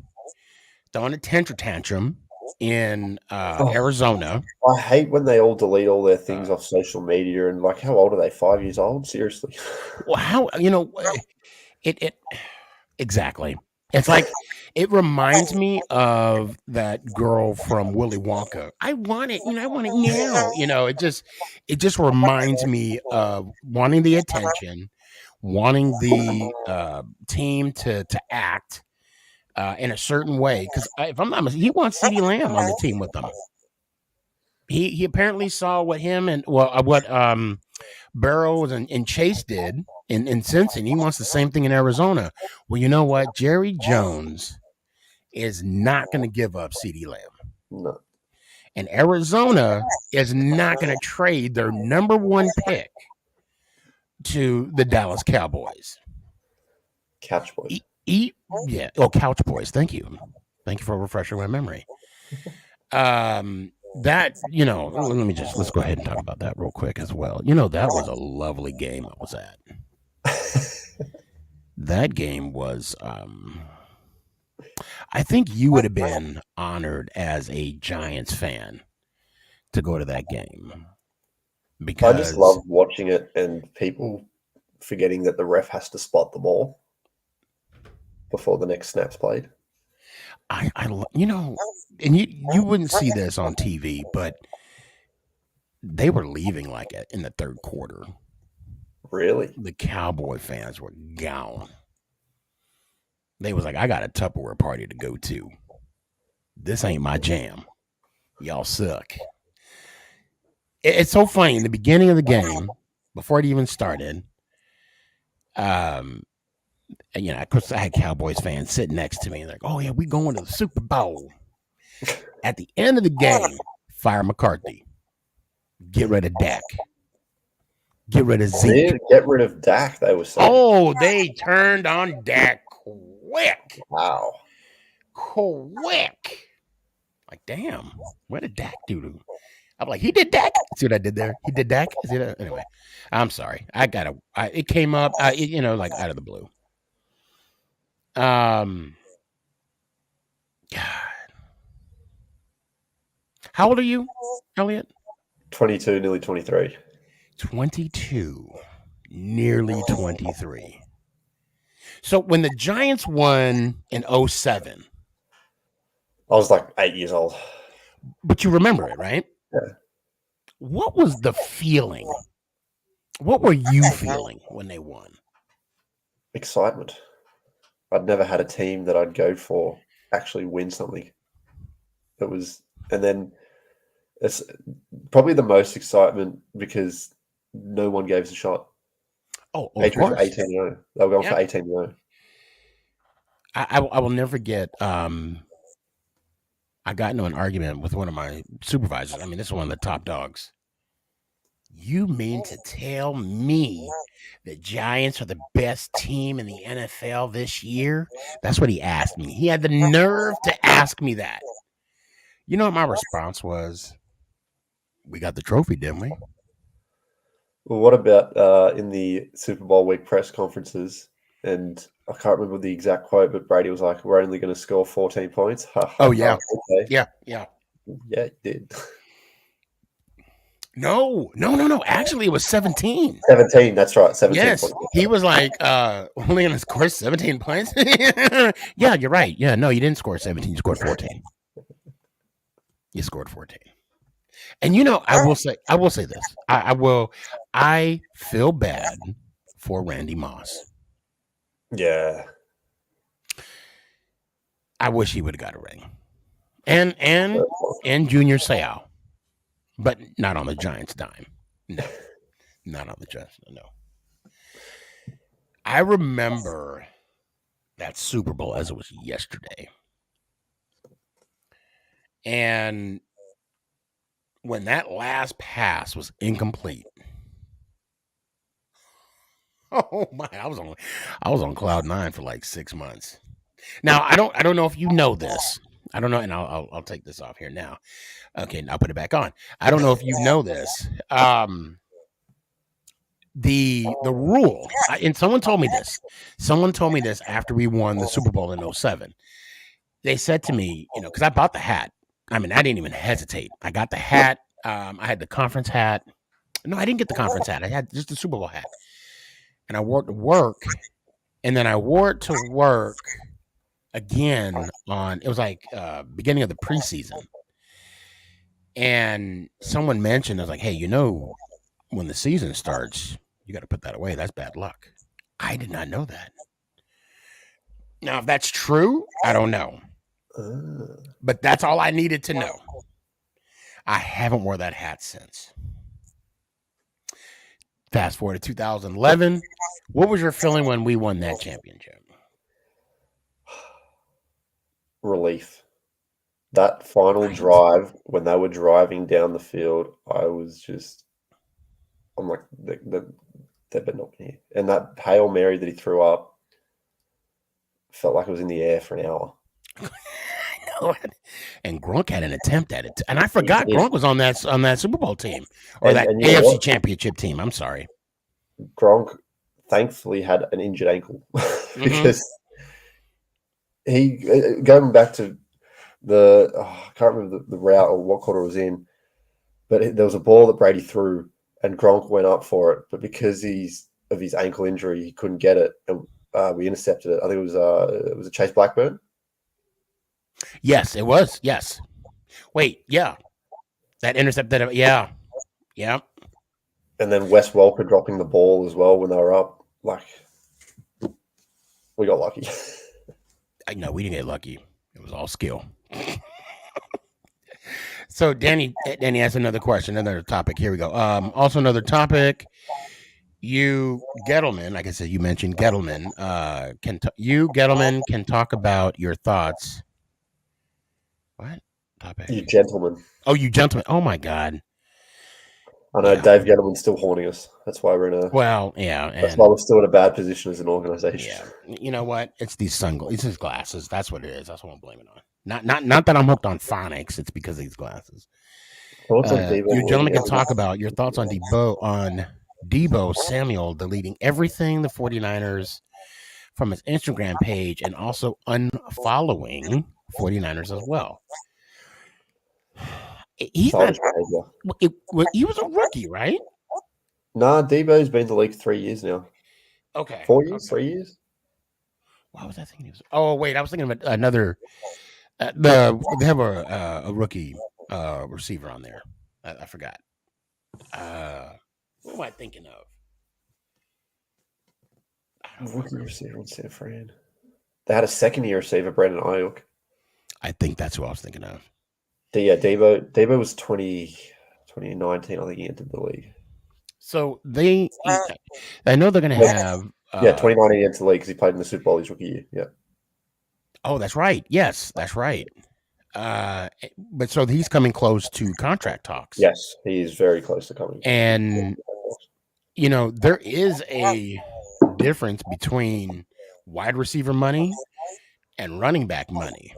throwing a tantrum in Arizona. I hate when they all delete all their things off social media and like, how old are they? 5 years old? Seriously. Well, how it exactly. It's like it reminds me of that girl from Willy Wonka. I want it, I want it now. It just reminds me of wanting the attention, wanting the team to act in a certain way. Because if I'm not mistaken, he wants CeeDee Lamb on the team with them. He apparently saw what him and what Burrows and Chase did in Cincy. He wants the same thing in Arizona. Well, you know what? Jerry Jones is not going to give up CeeDee Lamb. No. And Arizona is not going to trade their number 1 pick to the Dallas Cowboys. Couch Boys. Yeah. Oh, Couch Boys. Thank you. Thank you for refreshing my memory. That, let's go ahead and talk about that real quick as well. That was a lovely game I was at. That game was, I think you would have been honored as a Giants fan to go to that game. Because I just love watching it and people forgetting that the ref has to spot the ball before the next snap's played. and you wouldn't see this on TV, but they were leaving like in the third quarter. Really? The Cowboy fans were gone. They was like, I got a Tupperware party to go to. This ain't my jam. Y'all suck. It's so funny. In the beginning of the game, before it even started, and, of course, I had Cowboys fans sitting next to me. And they're like, oh, yeah, we going to the Super Bowl. At the end of the game, fire McCarthy. Get rid of Dak. Get rid of Zeke. Get rid of Dak, they were saying. Oh, they turned on Dak quick. Wow. Quick. Like, damn, what did Dak do? I'm like, he did Dak. See what I did there? He did Dak. See that? Anyway, I'm sorry. It came up, like out of the blue. God. How old are you, Elliot? 22, nearly 23. 22, nearly 23. So when the Giants won in 07, I was like 8 years old. but you remember it, right? Yeah. What was the feeling? What were you feeling when they won? Excitement. I'd never had a team that I'd go for actually win something. And then it's probably the most excitement because no one gave us a shot. Oh, of Patriots course. 18-0. They were going for 18-0. I will never forget. I got into an argument with one of my supervisors. I mean, this is one of the top dogs. You mean to tell me the Giants are the best team in the NFL this year? That's what he asked me. He had the nerve to ask me that. You know what my response was? We got the trophy, didn't we? Well, what about in the Super Bowl week press conferences? And I can't remember the exact quote, but Brady was like, we're only going to score 14 points. Oh, yeah. Okay. Yeah. Yeah, it did. No. Actually, it was 17. 17, that's right. 17 Yes. points. He was like, only going to score 17 points? Yeah, you're right. Yeah, no, you didn't score 17. You scored 14. You scored 14. And I will say this. I feel bad for Randy Moss. Yeah. I wish he would have got a ring. And Junior Seau. But not on the Giants' dime. No. Not on the Giants. No. I remember that Super Bowl as it was yesterday. And when that last pass was incomplete, oh my! I was on cloud 9 for like 6 months. Now I don't know if you know this. I don't know, and I'll take this off here now. Okay, now put it back on. I don't know if you know this. The rule, and someone told me this. Someone told me this after we won the Super Bowl in 07. They said to me, because I bought the hat. I mean, I didn't even hesitate. I got the hat. I had the conference hat. No, I didn't get the conference hat. I had just the Super Bowl hat. And I wore it to work. And then I wore it to work again it was like beginning of the preseason. And someone mentioned, I was like, hey, when the season starts, you got to put that away. That's bad luck. I did not know that. Now, if that's true, I don't know. But that's all I needed to know. I haven't worn that hat since. Fast forward to 2011. What was your feeling when we won that championship? Relief. That final drive, when they were driving down the field, I'm like, they've been not here. And that Hail Mary that he threw up felt like it was in the air for an hour. I know. And Gronk had an attempt at it. And I forgot Gronk was on that Super Bowl team. Or that AFC championship team. I'm sorry. Gronk thankfully had an injured ankle because he, going back to I can't remember the route or what quarter it was in, but there was a ball that Brady threw and Gronk went up for it, but because of his ankle injury, he couldn't get it, and we intercepted it. I think it was a Chase Blackburn. Yes, it was. Yes. Wait, yeah, that intercepted. Yeah. And then Wes Welker dropping the ball as well when they were up. Like, we got lucky. No, we didn't get lucky. It was all skill. So Danny asked another question, another topic. Here we go. Also another topic. You Gettleman, like I said, you mentioned Gettleman. Gettleman can talk about your thoughts. What topic? You gentlemen. Oh, you gentlemen. Oh my God. I know Dave Gettleman's still haunting us. That's why we're in a. Well, yeah. That's why we're still in a bad position as an organization. Yeah. You know what? It's these sunglasses. It's his glasses. That's what it is. That's what I'm blaming on. Not that I'm hooked on phonics. It's because of these glasses. You gentlemen can talk about your thoughts on Deebo Samuel deleting everything the 49ers from his Instagram page and also unfollowing 49ers as well. He was a rookie, right? Nah, Debo's been in the league 3 years now. Okay. 4 years? 3 years? Why was I thinking? Oh, wait. I was thinking of another. They have a rookie receiver on there. I forgot. What am I thinking of? Rookie receiver in San Fran. They had a second-year receiver, Brandon Ayuk. I think that's who I was thinking of. Yeah, Deebo was 2019, I think he entered the league. So I know they're going to have... 2019 he entered the league because he played in the Super Bowl his rookie year, yeah. Oh, that's right. Yes, that's right. But so he's coming close to contract talks. Yes, he is very close to coming. And, there is a difference between wide receiver money and running back money.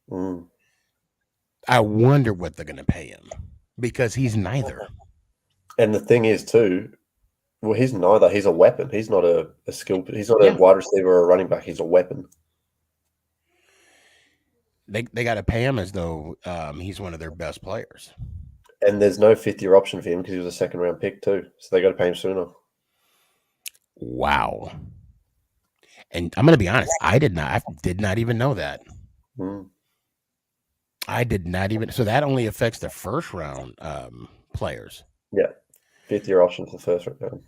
Mm. I wonder what they're going to pay him because he's neither. And the thing is, too, well, he's neither. He's a weapon. He's not a skill. He's not a wide receiver or a running back. He's a weapon. They got to pay him as though he's one of their best players. And there's no fifth-year option for him because he was a second-round pick too. So they got to pay him sooner. Wow. And I'm going to be honest. I did not even know that. Mm. I did not even. So that only affects the first-round players. Yeah. Fifth-year option for the first round.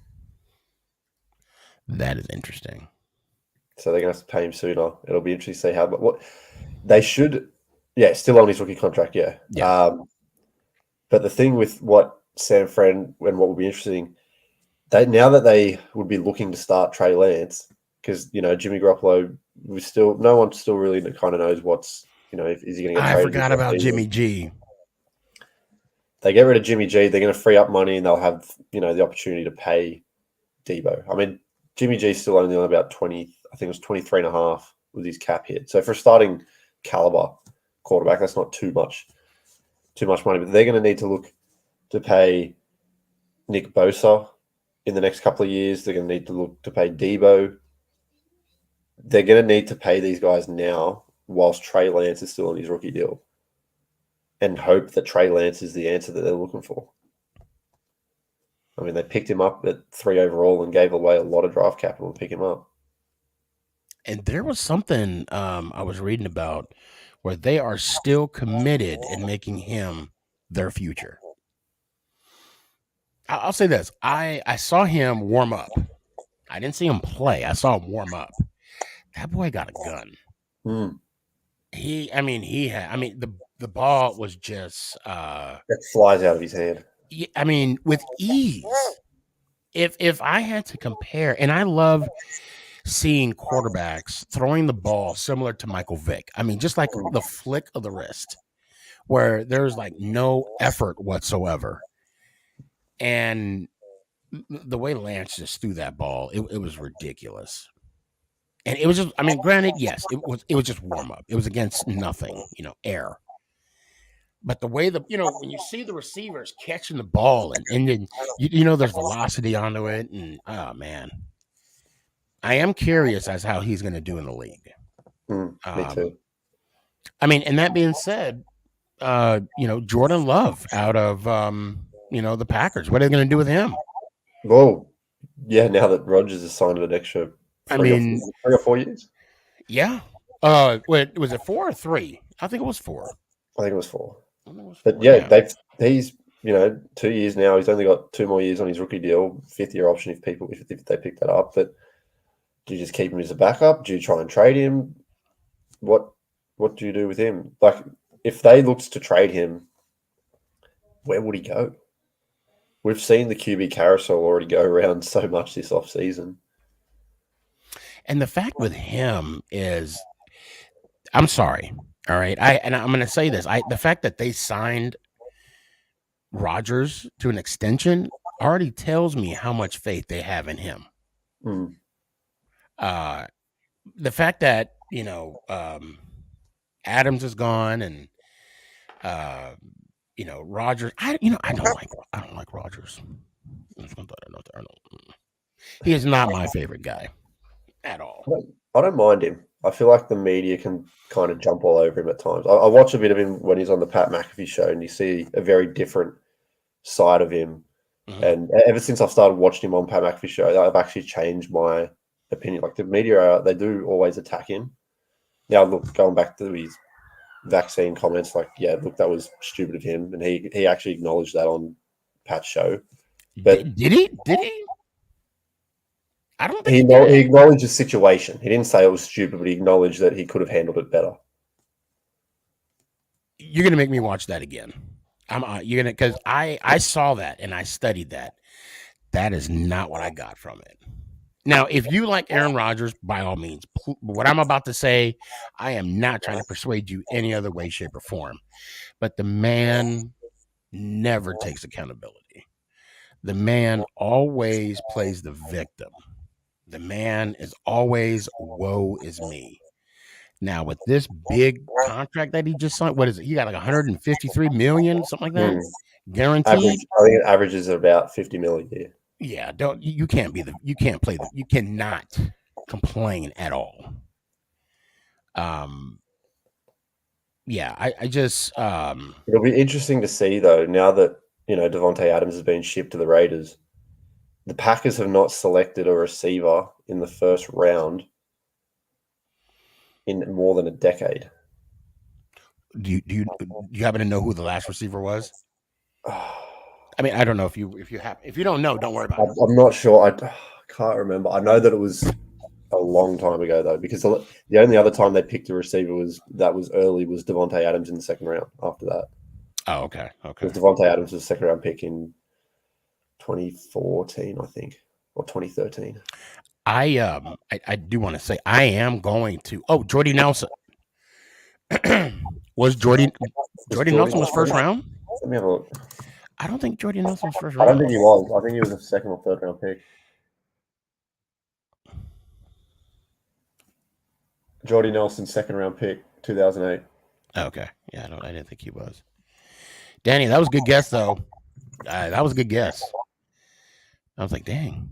That is interesting. So they're going to have to pay him sooner. It'll be interesting to see how. But what they should, still on his rookie contract, yeah. But the thing with what San Fran and what would be interesting, now that they would be looking to start Trey Lance, because Jimmy Garoppolo no one still really kind of knows what's is he going to get traded? I forgot about Jimmy G. They get rid of Jimmy G, they're going to free up money and they'll have the opportunity to pay Deebo. I mean, Jimmy G's still only on about 20. I think it was 23.5 with his cap hit. So for a starting caliber quarterback, that's not too much money. But they're going to need to look to pay Nick Bosa in the next couple of years. They're going to need to look to pay Deebo. They're going to need to pay these guys now whilst Trey Lance is still on his rookie deal. and hope that Trey Lance is the answer that they're looking for. I mean, they picked him up at 3 overall and gave away a lot of draft capital to pick him up. And there was something I was reading about where they are still committed in making him their future. I'll say this. I saw him warm up. I didn't see him play. I saw him warm up. That boy got a gun. Mm. The ball was just That flies out of his hand. I mean, with ease. If I had to compare, and I love seeing quarterbacks throwing the ball similar to Michael Vick. I mean, just like the flick of the wrist, where there's like no effort whatsoever. And the way Lance just threw that ball, it was ridiculous. And it was just, I mean, granted, yes, it was just warm up. It was against nothing, air. But the way when you see the receivers catching the ball and then there's velocity onto it, and oh man, I am curious as how he's going to do in the league. Me too. I mean, and that being said, Jordan Love out of the Packers. What are they going to do with him? Well, yeah, now that Rodgers has signed an extra 3 or 4 years. Yeah. Wait, was it 4 or 3? I think it was 4. I think it was 4. But yeah, he's 2 years now. He's only got 2 more years on his rookie deal, 5th-year option if they pick that up. But do you just keep him as a backup? Do you try and trade him? What do you do with him? Like, if they looked to trade him, where would he go? We've seen the QB carousel already go around so much this offseason. And the fact with him is, I'm sorry, all right? I'm going to say this. The fact that they signed Rodgers to an extension already tells me how much faith they have in him. The fact that Adams is gone and Rodgers. I don't like Rodgers. He is not my favorite guy at all. I don't mind him. I feel like the media can kind of jump all over him at times. I watch a bit of him when he's on the Pat McAfee show, and you see a very different side of him. Mm-hmm. And ever since I've started watching him on Pat McAfee show, I've actually changed my opinion. Like, the media, they do always attack him. Now, look, going back to his vaccine comments, like, yeah, look, that was stupid of him, and he actually acknowledged that on Pat's show. But did he? I don't think he acknowledged the situation. He didn't say it was stupid, but he acknowledged that he could have handled it better. You're gonna make me watch that again. You're gonna, because I saw that and I studied that. That is not what I got from it. Now, if you like Aaron Rodgers, by all means, what I'm about to say, I am not trying to persuade you any other way, shape, or form. But the man never takes accountability. The man always plays the victim. The man is always, woe is me. Now, with this big contract that he just signed, what is it? He got like 153 million, something like that, guaranteed. I think it averages about 50 million a year. Yeah, you cannot complain at all. Yeah, I just it'll be interesting to see though, now that Devontae Adams has been shipped to the Raiders. The Packers have not selected a receiver in the first round in more than a decade. Do you happen to know who the last receiver was? I mean, I don't know if you don't know, don't worry about it. I'm not sure. I can't remember. I know that it was a long time ago though, because the only other time they picked a receiver was Devontae Adams in the second round. After that, oh, okay. Because Devontae Adams was a second round pick in 2014, I think, or 2013. I do want to say I am going to. Oh, Jordy Nelson. Was Jordy Nelson was first round? Let me have a look. I don't think Jordy Nelson was first I round. don't think he was. I think he was a second or third round pick. Jordy Nelson, second round pick, 2008. Okay. Yeah, I didn't think he was. Danny, that was a good guess, though. That was a good guess. I was like, dang.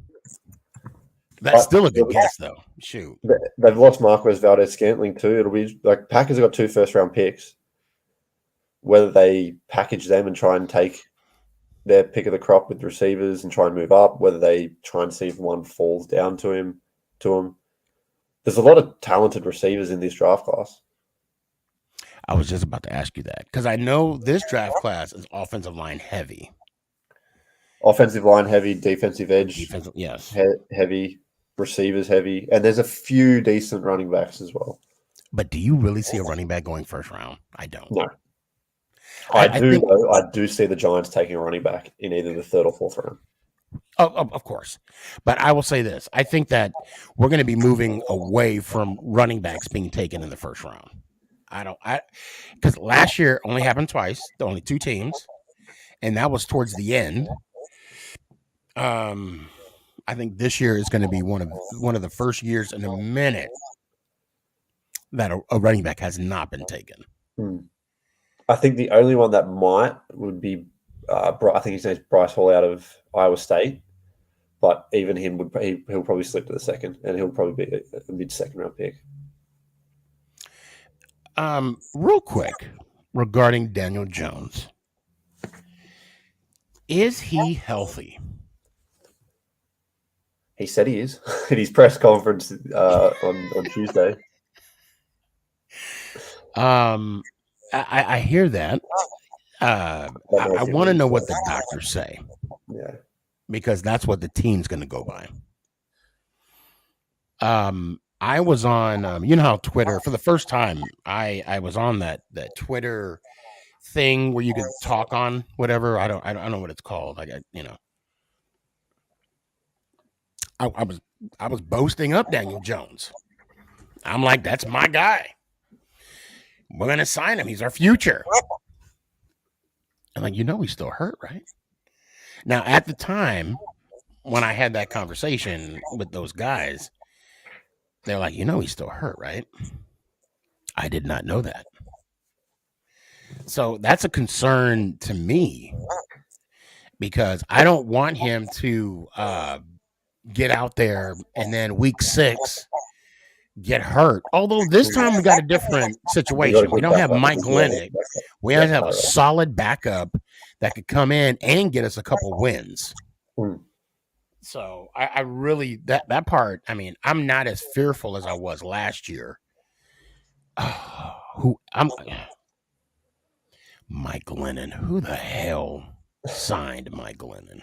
That's still a good guess, though. Shoot. They've lost Marquez Valdez-Scantling, too. It'll be like Packers have got 2 first-round picks. whether they package them and try and take their pick of the crop with receivers and try and move up, whether they try and see if one falls down to him. There's a lot of talented receivers in this draft class. I was just about to ask you that because I know this draft class is offensive line heavy. Offensive line heavy, defensive edge yes, heavy, receivers heavy, and there's a few decent running backs as well. But do you really see a running back going first round? I don't. No. I do see the Giants taking a running back in either the third or fourth round. Oh, of course. But I will say this. I think that we're going to be moving away from running backs being taken in the first round. Because last year only happened twice, only 2 teams, and that was towards the end. I think this year is going to be one of the first years in a minute that a running back has not been taken. I think the only one that would be, I think his name's Bryce Hall out of Iowa State, but even him he'll probably slip to the second, and he'll probably be a mid-second round pick. Real quick regarding Daniel Jones, is he healthy? He said he is in his press conference on Tuesday. I hear that. I want to know what the doctors say. Yeah, because that's what the team's going to go by. I was on, you know how Twitter, for the first time, I was on that Twitter thing where you could talk on whatever. I don't know what it's called. I was boasting up Daniel Jones. I'm like, that's my guy. We're going to sign him. He's our future. I'm like, he's still hurt, right? Now, at the time when I had that conversation with those guys, they're like, he's still hurt, right? I did not know that. So that's a concern to me because I don't want him to get out there and then week 6 get hurt. Although this time we got a different situation. We don't have Mike Glennon. We have a solid backup that could come in and get us a couple wins. So I really that part. I mean, I'm not as fearful as I was last year. Mike Glennon? Who the hell signed Mike Glennon?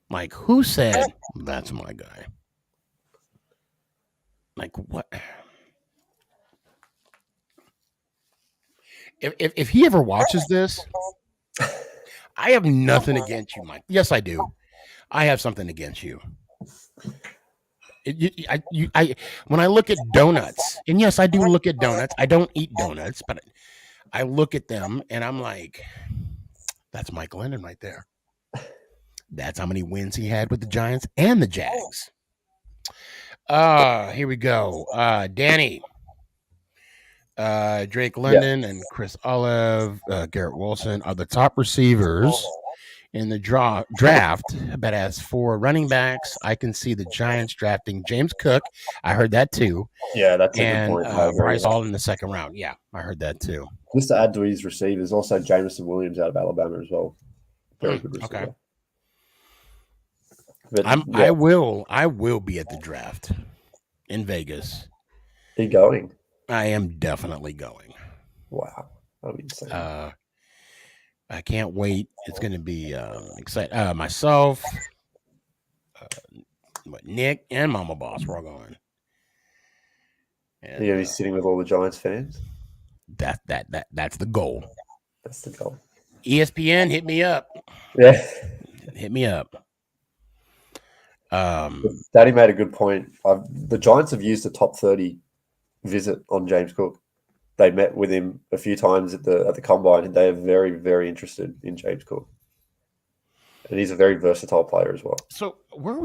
Like, who said that's my guy? Like, what? If he ever watches this, I have nothing against you, Mike. Yes, I do. I have something against you. When I look at donuts, and yes, I do look at donuts. I don't eat donuts, but I look at them and I'm like, that's Mike Glennon right there. That's how many wins he had with the Giants and the Jags. Here we go. Danny, Drake London, and Chris Olive, Garrett Wilson are the top receivers in the draft. But as for running backs, I can see the Giants drafting James Cook. I heard that too. Yeah, that's a good point. Bryce Hall in the second round. Yeah, I heard that too. Just to add to his receivers, also Jameson Williams out of Alabama as well. Very good receiver. Okay. But, I will be at the draft in Vegas. Are you going? I am definitely going. Wow. That'll be insane. I can't wait. It's going to be exciting. Myself, Nick, and Mama Boss, we're all going. And, you're going to be sitting with all the Giants fans? That's the goal. That's the goal. ESPN, hit me up. Yeah. Hit me up. Daddy made a good point. The Giants have used the top 30 visit on James Cook. They met with him a few times at the combine, and they are very, very interested in James Cook. And he's a very versatile player as well. So where are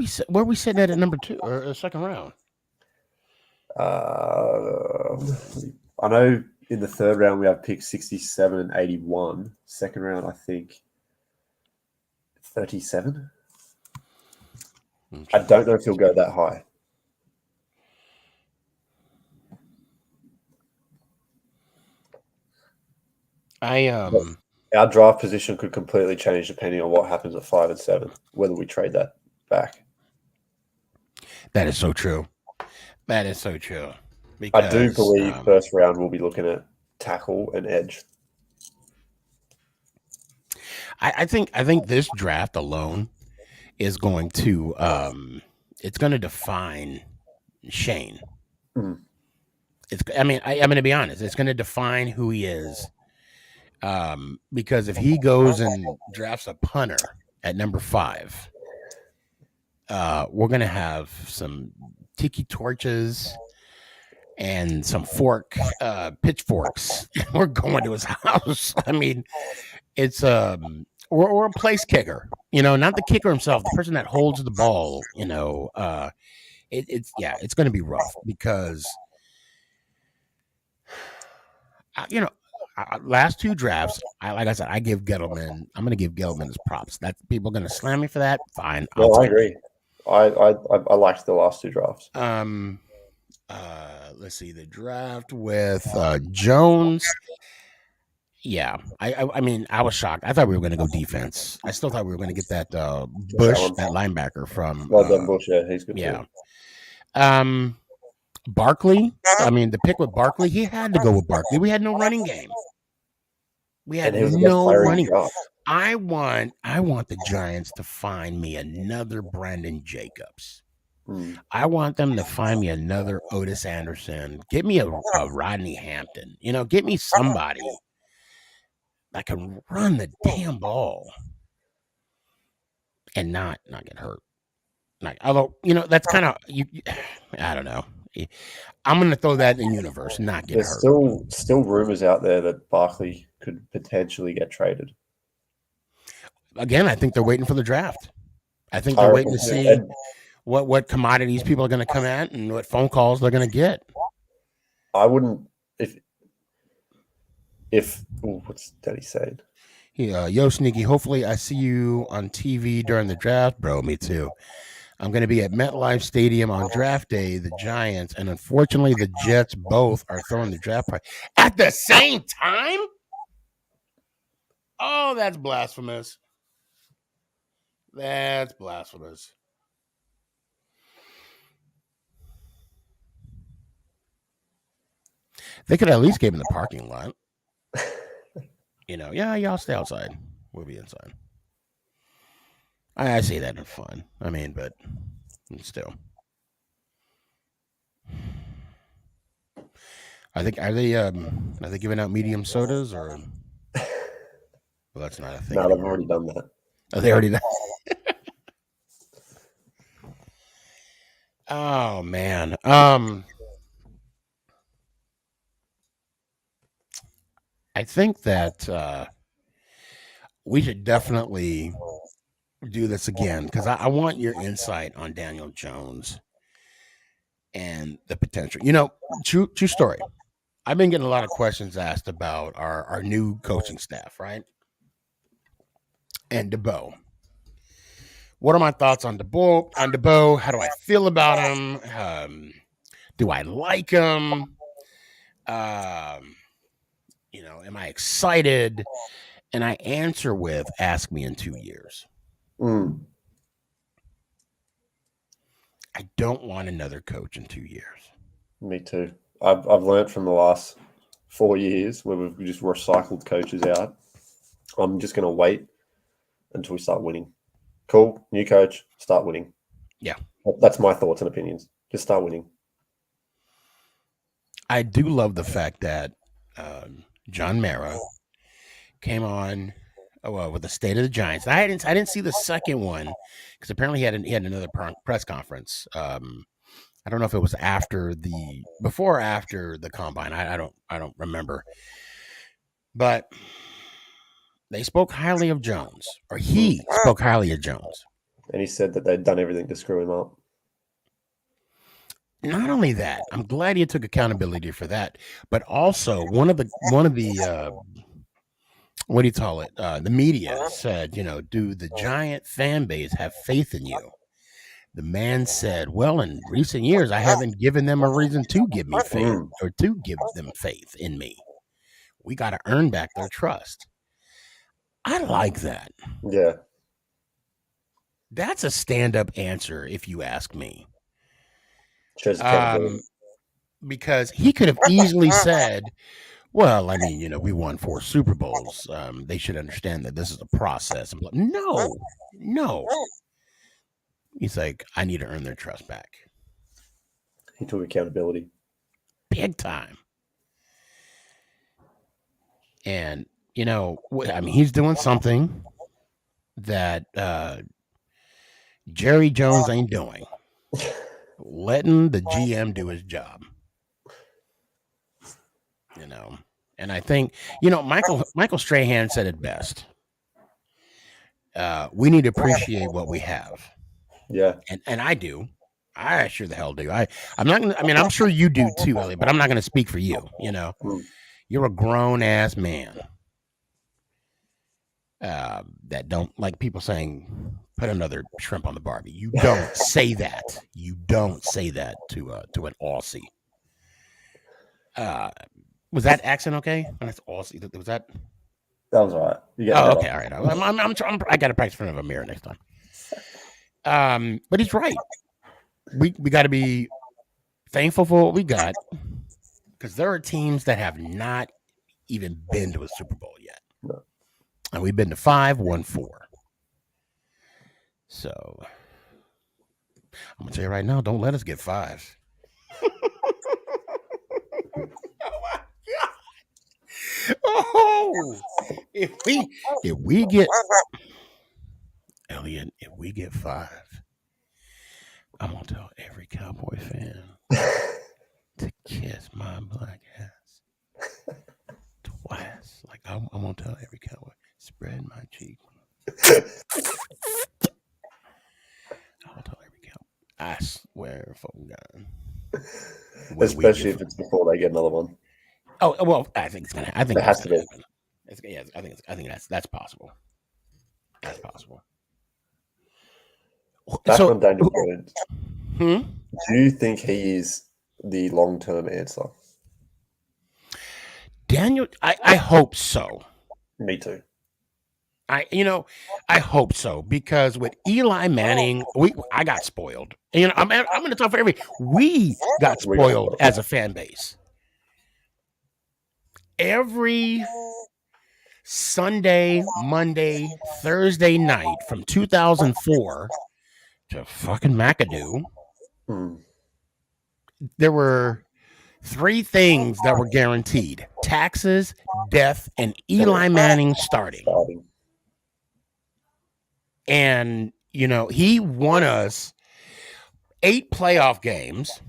we sitting at number 2 or second round? I know in the third round we have picks 67 and 81. Second round, I think 37. I don't know if he'll go that high. Our draft position could completely change depending on what happens at 5 and 7, whether we trade that back. That is so true. That is so true. I do believe first round we'll be looking at tackle and edge. I think this draft alone is going to it's going to define Shane. Mm. I'm going to be honest. It's going to define who he is. Because if he goes and drafts a punter at number 5, we're going to have some tiki torches and some pitchforks. We're going to his house. I mean, it's or a place kicker, not the kicker himself, the person that holds the ball, it's going to be rough because, last 2 drafts, like I said, I give Gettleman. I'm going to give Gettleman his props. That people are going to slam me for that. Fine. No, I agree. I liked the last 2 drafts. Let's see the draft with Jones. Yeah, I mean, I was shocked. I thought we were going to go defense. I still thought we were going to get that Bush, that linebacker from. Well done, Bush. Yeah, he's good. Yeah. Too. Barkley. I mean, the pick with Barkley, he had to go with Barkley. We had no running game. We had no running. I want the Giants to find me another Brandon Jacobs. I want them to find me another Otis Anderson. Get me a Rodney Hampton. Get me somebody that can run the damn ball and not get hurt. Although, that's kind of I don't know. I'm going to throw that in the universe, not get hurt. There's still rumors out there that Barkley could potentially get traded. Again, I think they're waiting for the draft. I think they're waiting to see what commodities people are going to come at and what phone calls they're going to get. I wouldn't if what's Daddy saying? Yo, Sneaky, hopefully I see you on TV during the draft. Bro, me too. I'm going to be at MetLife Stadium on draft day, the Giants, and unfortunately the Jets both are throwing the draft party at the same time? Oh, that's blasphemous. That's blasphemous. They could at least give him the parking lot. Y'all stay outside. We'll be inside. I say that in fun. I mean, but still. Are they giving out medium sodas or? Well, that's not a thing. No, they've already done that. Oh, they already done. Oh man. I think that we should definitely do this again because I want your insight on Daniel Jones and the potential. True story. I've been getting a lot of questions asked about our new coaching staff, right? And DeBow. What are my thoughts on DeBow? How do I feel about him? Do I like him? Am I excited? And I answer with, ask me in 2 years. I don't want another coach in 2 years. Me too. I've learned from the last 4 years where we've just recycled coaches out. I'm just going to wait until we start winning. Cool, new coach, start winning. Yeah. That's my thoughts and opinions. Just start winning. I do love the fact that John Mara came on with the State of the Giants. I didn't see the second one because apparently he had another press conference. I don't know if it was before or after the combine. I don't remember. But they spoke highly of Jones, or he spoke highly of Jones. And he said that they'd done everything to screw him up. Not only that, I'm glad he took accountability for that, but also one of the what do you call it? The media said, do the Giant fan base have faith in you? The man said, well, in recent years, I haven't given them a reason to give me faith or to give them faith in me. We got to earn back their trust. I like that. Yeah. That's a stand-up answer, if you ask me. Shows accountability. Because he could have easily said, well, I mean, we won 4 Super Bowls. They should understand that this is a process. No. He's like, I need to earn their trust back. He took accountability. Big time. And, he's doing something that Jerry Jones ain't doing. Letting the GM do his job. And I think, Michael Strahan said it best. We need to appreciate what we have. Yeah. And I do. I sure the hell do. I'm not gonna, I'm sure you do too, Elliot, but I'm not gonna speak for you. You're a grown ass man. That don't like people saying put another shrimp on the Barbie. You don't say that. You don't say that to an Aussie. Was that accent okay? When it's Aussie, was that? That was all right. Okay, all right. I got to practice in front of a mirror next time. But he's right. We got to be thankful for what we got, because there are teams that have not even been to a Super Bowl yet, and we've been to 5, won 4. So I'm gonna tell you right now, don't let us get 5. Oh, if we get Elliot, if we get 5, I'm gonna tell every Cowboy fan to kiss my black ass twice. Like I'm gonna tell every Cowboy, spread my cheek. I'll tell every Cowboy. I swear for God. Especially if it's before they get another one. Oh well, I think it's gonna. I think it has to be. I think that's possible. That's possible. That's so, one Daniel Jones. Do you think he is the long-term answer? Daniel, I hope so. Me too. I hope so, because with Eli Manning, I got spoiled. I'm going to talk for we got spoiled as a fan base. Every Sunday, Monday, Thursday night from 2004 to fucking McAdoo, there were 3 things that were guaranteed: taxes, death, and Eli Manning starting. And, he won us 8 playoff games,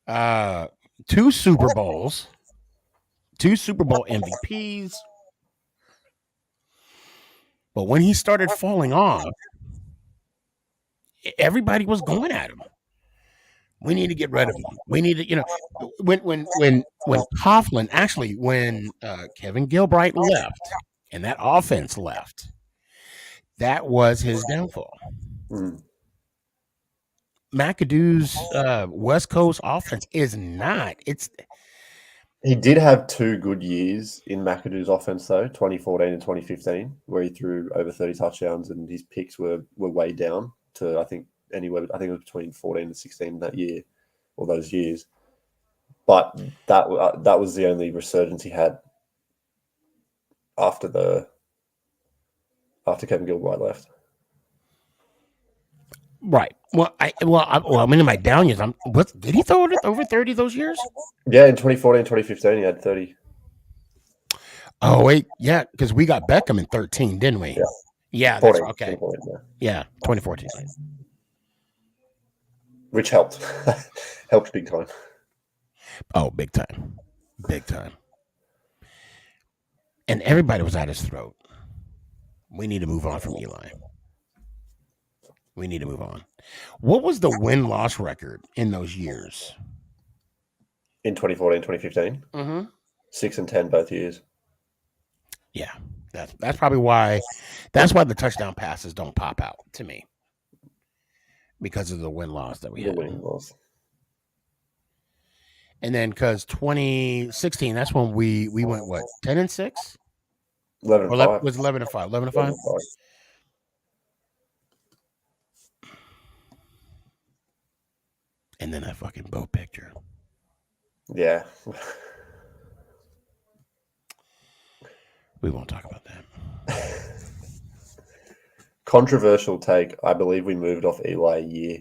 2 Super Bowls, 2 Super Bowl MVPs. But when he started falling off, everybody was going at him. We need to get rid of him. We need to, when Coughlin, actually, when Kevin Gilbride left and that offense left, that was his downfall. McAdoo's West Coast offense is not. He did have 2 good years in McAdoo's offense, though, 2014 and 2015, where he threw over 30 touchdowns and his picks were way down to, I think it was between 14 and 16 that year, or those years. But that was the only resurgence he had after Kevin Gilbride left. Right. Well, I mean, in my down years, did he throw it over 30 those years? Yeah, in 2014, 2015, he had 30. Oh, wait. Yeah, because we got Beckham in 13, didn't we? Yeah, that's okay. Yeah, 2014. Which helped. Helped big time. Oh, big time. Big time. And everybody was at his throat. We need to move on from Eli. We need to move on. What was the win-loss record in those years? In 2014, 2015? 6-10 both years. Yeah. That's probably why the touchdown passes don't pop out to me. Because of the win-loss that we had. The win-loss. And then because 2016, that's when we went what 10-6, 11 or and 5. was 11-5, 11-5. 11 and 5. And then that fucking boat picture. Yeah. We won't talk about that. Controversial take. I believe we moved off Eli a year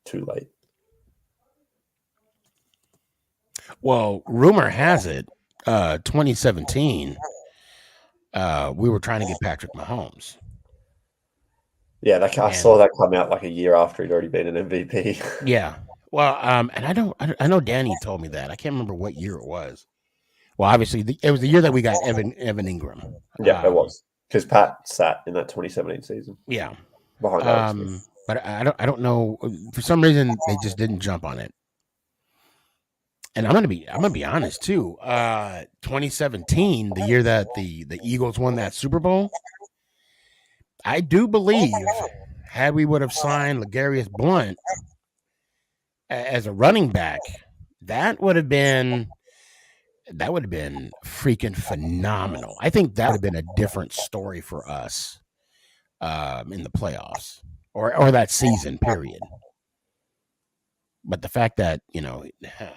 too late. Well, rumor has it, 2017, we were trying to get Patrick Mahomes. Yeah, I saw that come out like a year after he'd already been an MVP. Yeah. Well, and I know Danny told me that. I can't remember what year it was. Well, obviously, it was the year that we got Evan Ingram. Yeah, it was, because Pat sat in that 2017 season. Yeah. Behind Alex. But I don't know, for some reason they just didn't jump on it. And I'm gonna be honest too. 2017, the year that the Eagles won that Super Bowl, I do believe had we would have signed Legarius Blount as a running back, that would have been freaking phenomenal. I think that would have been a different story for us in the playoffs or that season period. But the fact that,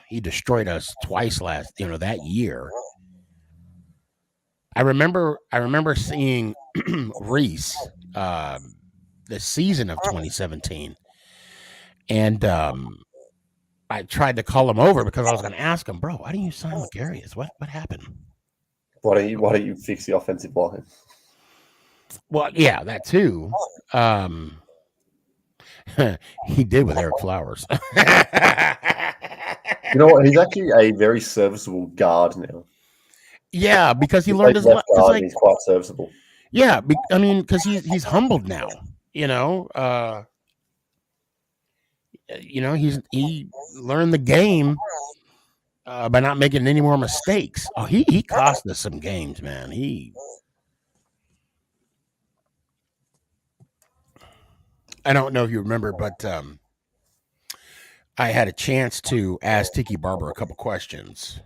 he destroyed us twice that year. I remember seeing Reese the season of 2017, and I tried to call him over because I was going to ask him, bro, why didn't you sign Legarius? What happened? Why don't you fix the offensive line? Well, yeah, that too. He did with Eric Flowers. You know what? He's actually a very serviceable guard now. Yeah, because he learned his left guard. He's quite serviceable. Yeah, because he's humbled now. He learned the game by not making any more mistakes. Oh, he cost us some games, man. I don't know if you remember, but I had a chance to ask Tiki Barber a couple questions.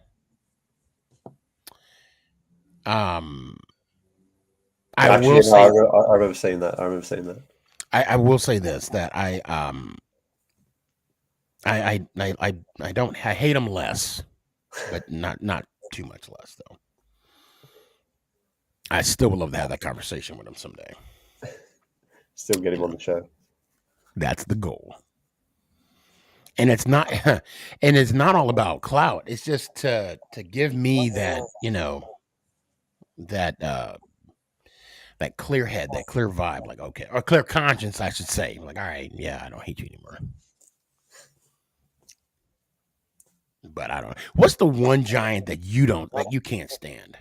I remember seeing that. I will say this, that I hate him less, but not too much less though. I still would love to have that conversation with him someday. Still get him on the show. That's the goal. And it's not all about clout. It's just to give me that, that clear head, that clear vibe, like, okay, or clear conscience, I should say. Like, all right, yeah, I don't hate you anymore. But I don't. What's the one Giant that you can't stand?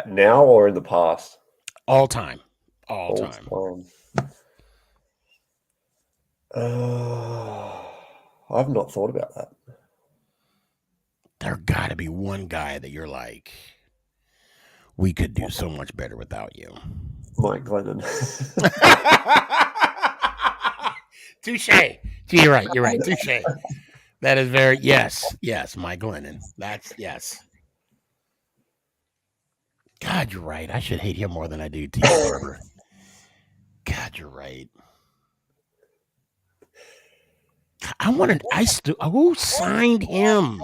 Now or in the past? All time. I've not thought about that. There got to be one guy that you're like, we could do so much better without you. Mike Glennon. Touche. You're right. Touche. That is very, yes, Mike Glennon. That's, yes. God, you're right. I should hate him more than I do T. Barber. God, you're right. Who signed him?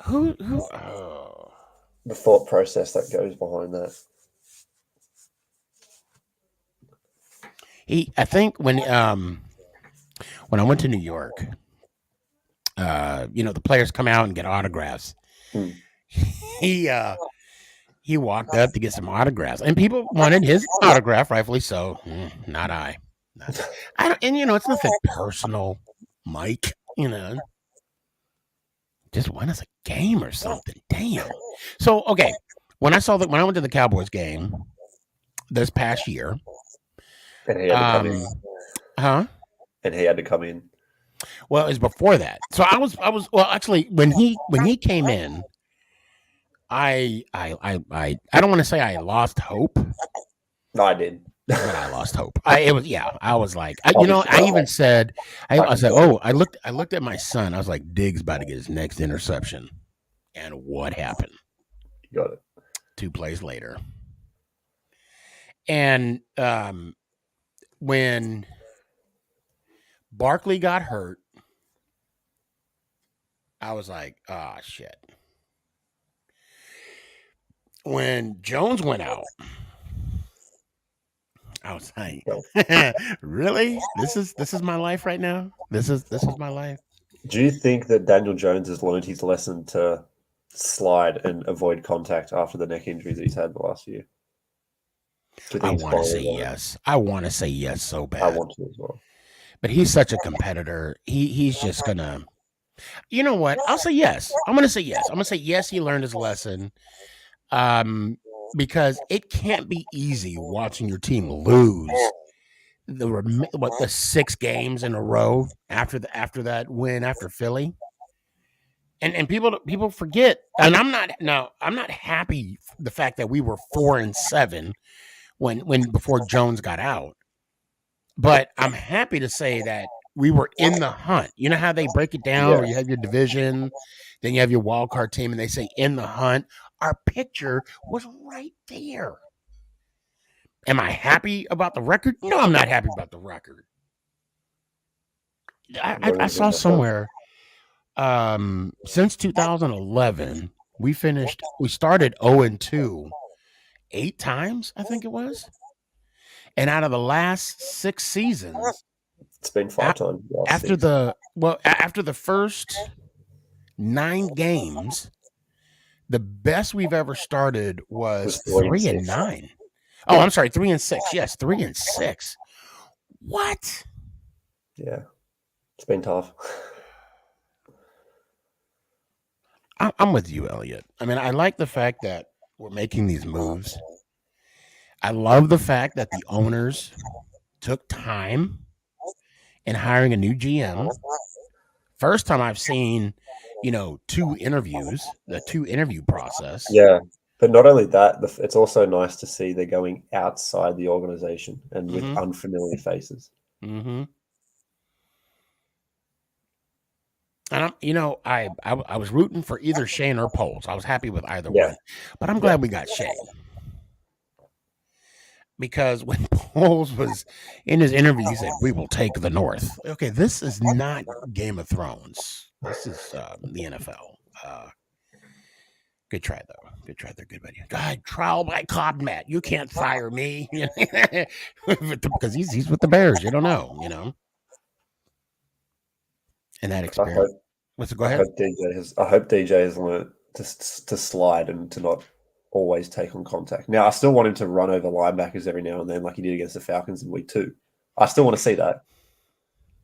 Who? Oh. The thought process that goes behind that. I think when I went to New York, the players come out and get autographs. He walked up to get some autographs, and people wanted his autograph, rightfully so. Not I. I don't, and it's nothing personal, Mike. Just won us a game or something. Damn. So okay, when I went to the Cowboys game this past year, and he had to come in. Huh? And he had to come in. Well, it was before that. So I was well, actually, when he came in, I don't want to say I lost hope. No, I did. but I lost hope. I was like, I even said, I looked at my son. I was like, Diggs about to get his next interception. And what happened? You got it. 2 plays later. And when Barkley got hurt, I was like, ah, shit. When Jones went out, I was like, really? This is my life right now? This is my life? Do you think that Daniel Jones has learned his lesson to slide and avoid contact after the neck injuries he's had the last year? I want to say yes. I want to say yes so bad. I want to as well. But he's such a competitor. He's just gonna. You know what? I'll say yes. I'm gonna say yes. I'm gonna say yes. He learned his lesson. Because it can't be easy watching your team lose the 6 games in a row after that win after Philly. And people forget. And I'm not happy the fact that we were 4-7 when before Jones got out. But I'm happy to say that we were in the hunt. You know how they break it down, where you have your division, then you have your wild card team, and they say in the hunt. Our picture was right there. Am I happy about the record? No, I'm not happy about the record. I saw somewhere since 2011, we started 0-2 8 times, I think it was. And out of the last 6 seasons, it's been 5 times. After the first 9 games, the best we've ever started was 3-9. Oh, I'm sorry, 3-6. Yes, 3-6. What? Yeah, it's been tough. I'm with you, Elliot. I mean, I like the fact that we're making these moves. I love the fact that the owners took time in hiring a new GM. First time I've seen, 2 interviews, the 2 interview process. Yeah. But not only that, it's also nice to see they're going outside the organization and with unfamiliar faces. Mm-hmm. And I was rooting for either Shane or Poles. I was happy with either one. But I'm glad we got Shane. Because when Poles was in his interview, he said, "We will take the North." Okay, this is not Game of Thrones. This is the NFL. Good try, though. Good try. They're good, buddy. God, trial by cop, Matt. You can't fire me. Because he's with the Bears. You don't know, And that experience. Go ahead. I hope DJ has learned to slide and to not always take on contact. Now, I still want him to run over linebackers every now and then like he did against the Falcons in week 2. I still want to see that,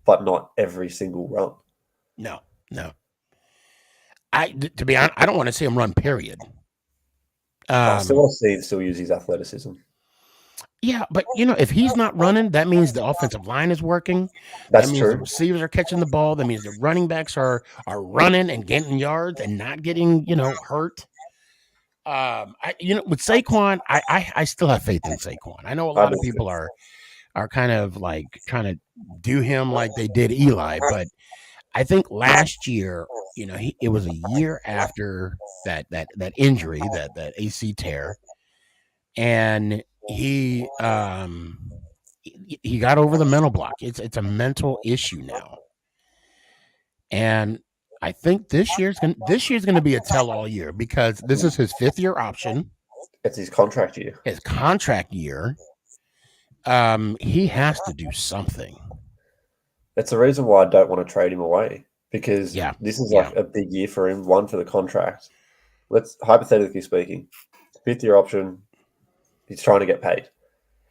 but not every single run. No. To be honest, I don't want to see him run, period. I still want to see him still use his athleticism. Yeah, but if he's not running, that means the offensive line is working. That means true. The receivers are catching the ball. That means the running backs are running and getting yards and not getting hurt. With Saquon, I still have faith in Saquon. I know a lot of people are kind of like trying to do him like they did Eli, but I think last year, it was a year after that injury, that AC tear, and he got over the mental block. It's a mental issue now, and I think this year's gonna be a tell-all year because this is his 5th year option. It's his contract year. He has to do something. That's the reason why I don't want to trade him away because this is like a big year for him. 1 for the contract. Let's hypothetically speaking, 5th year option. He's trying to get paid.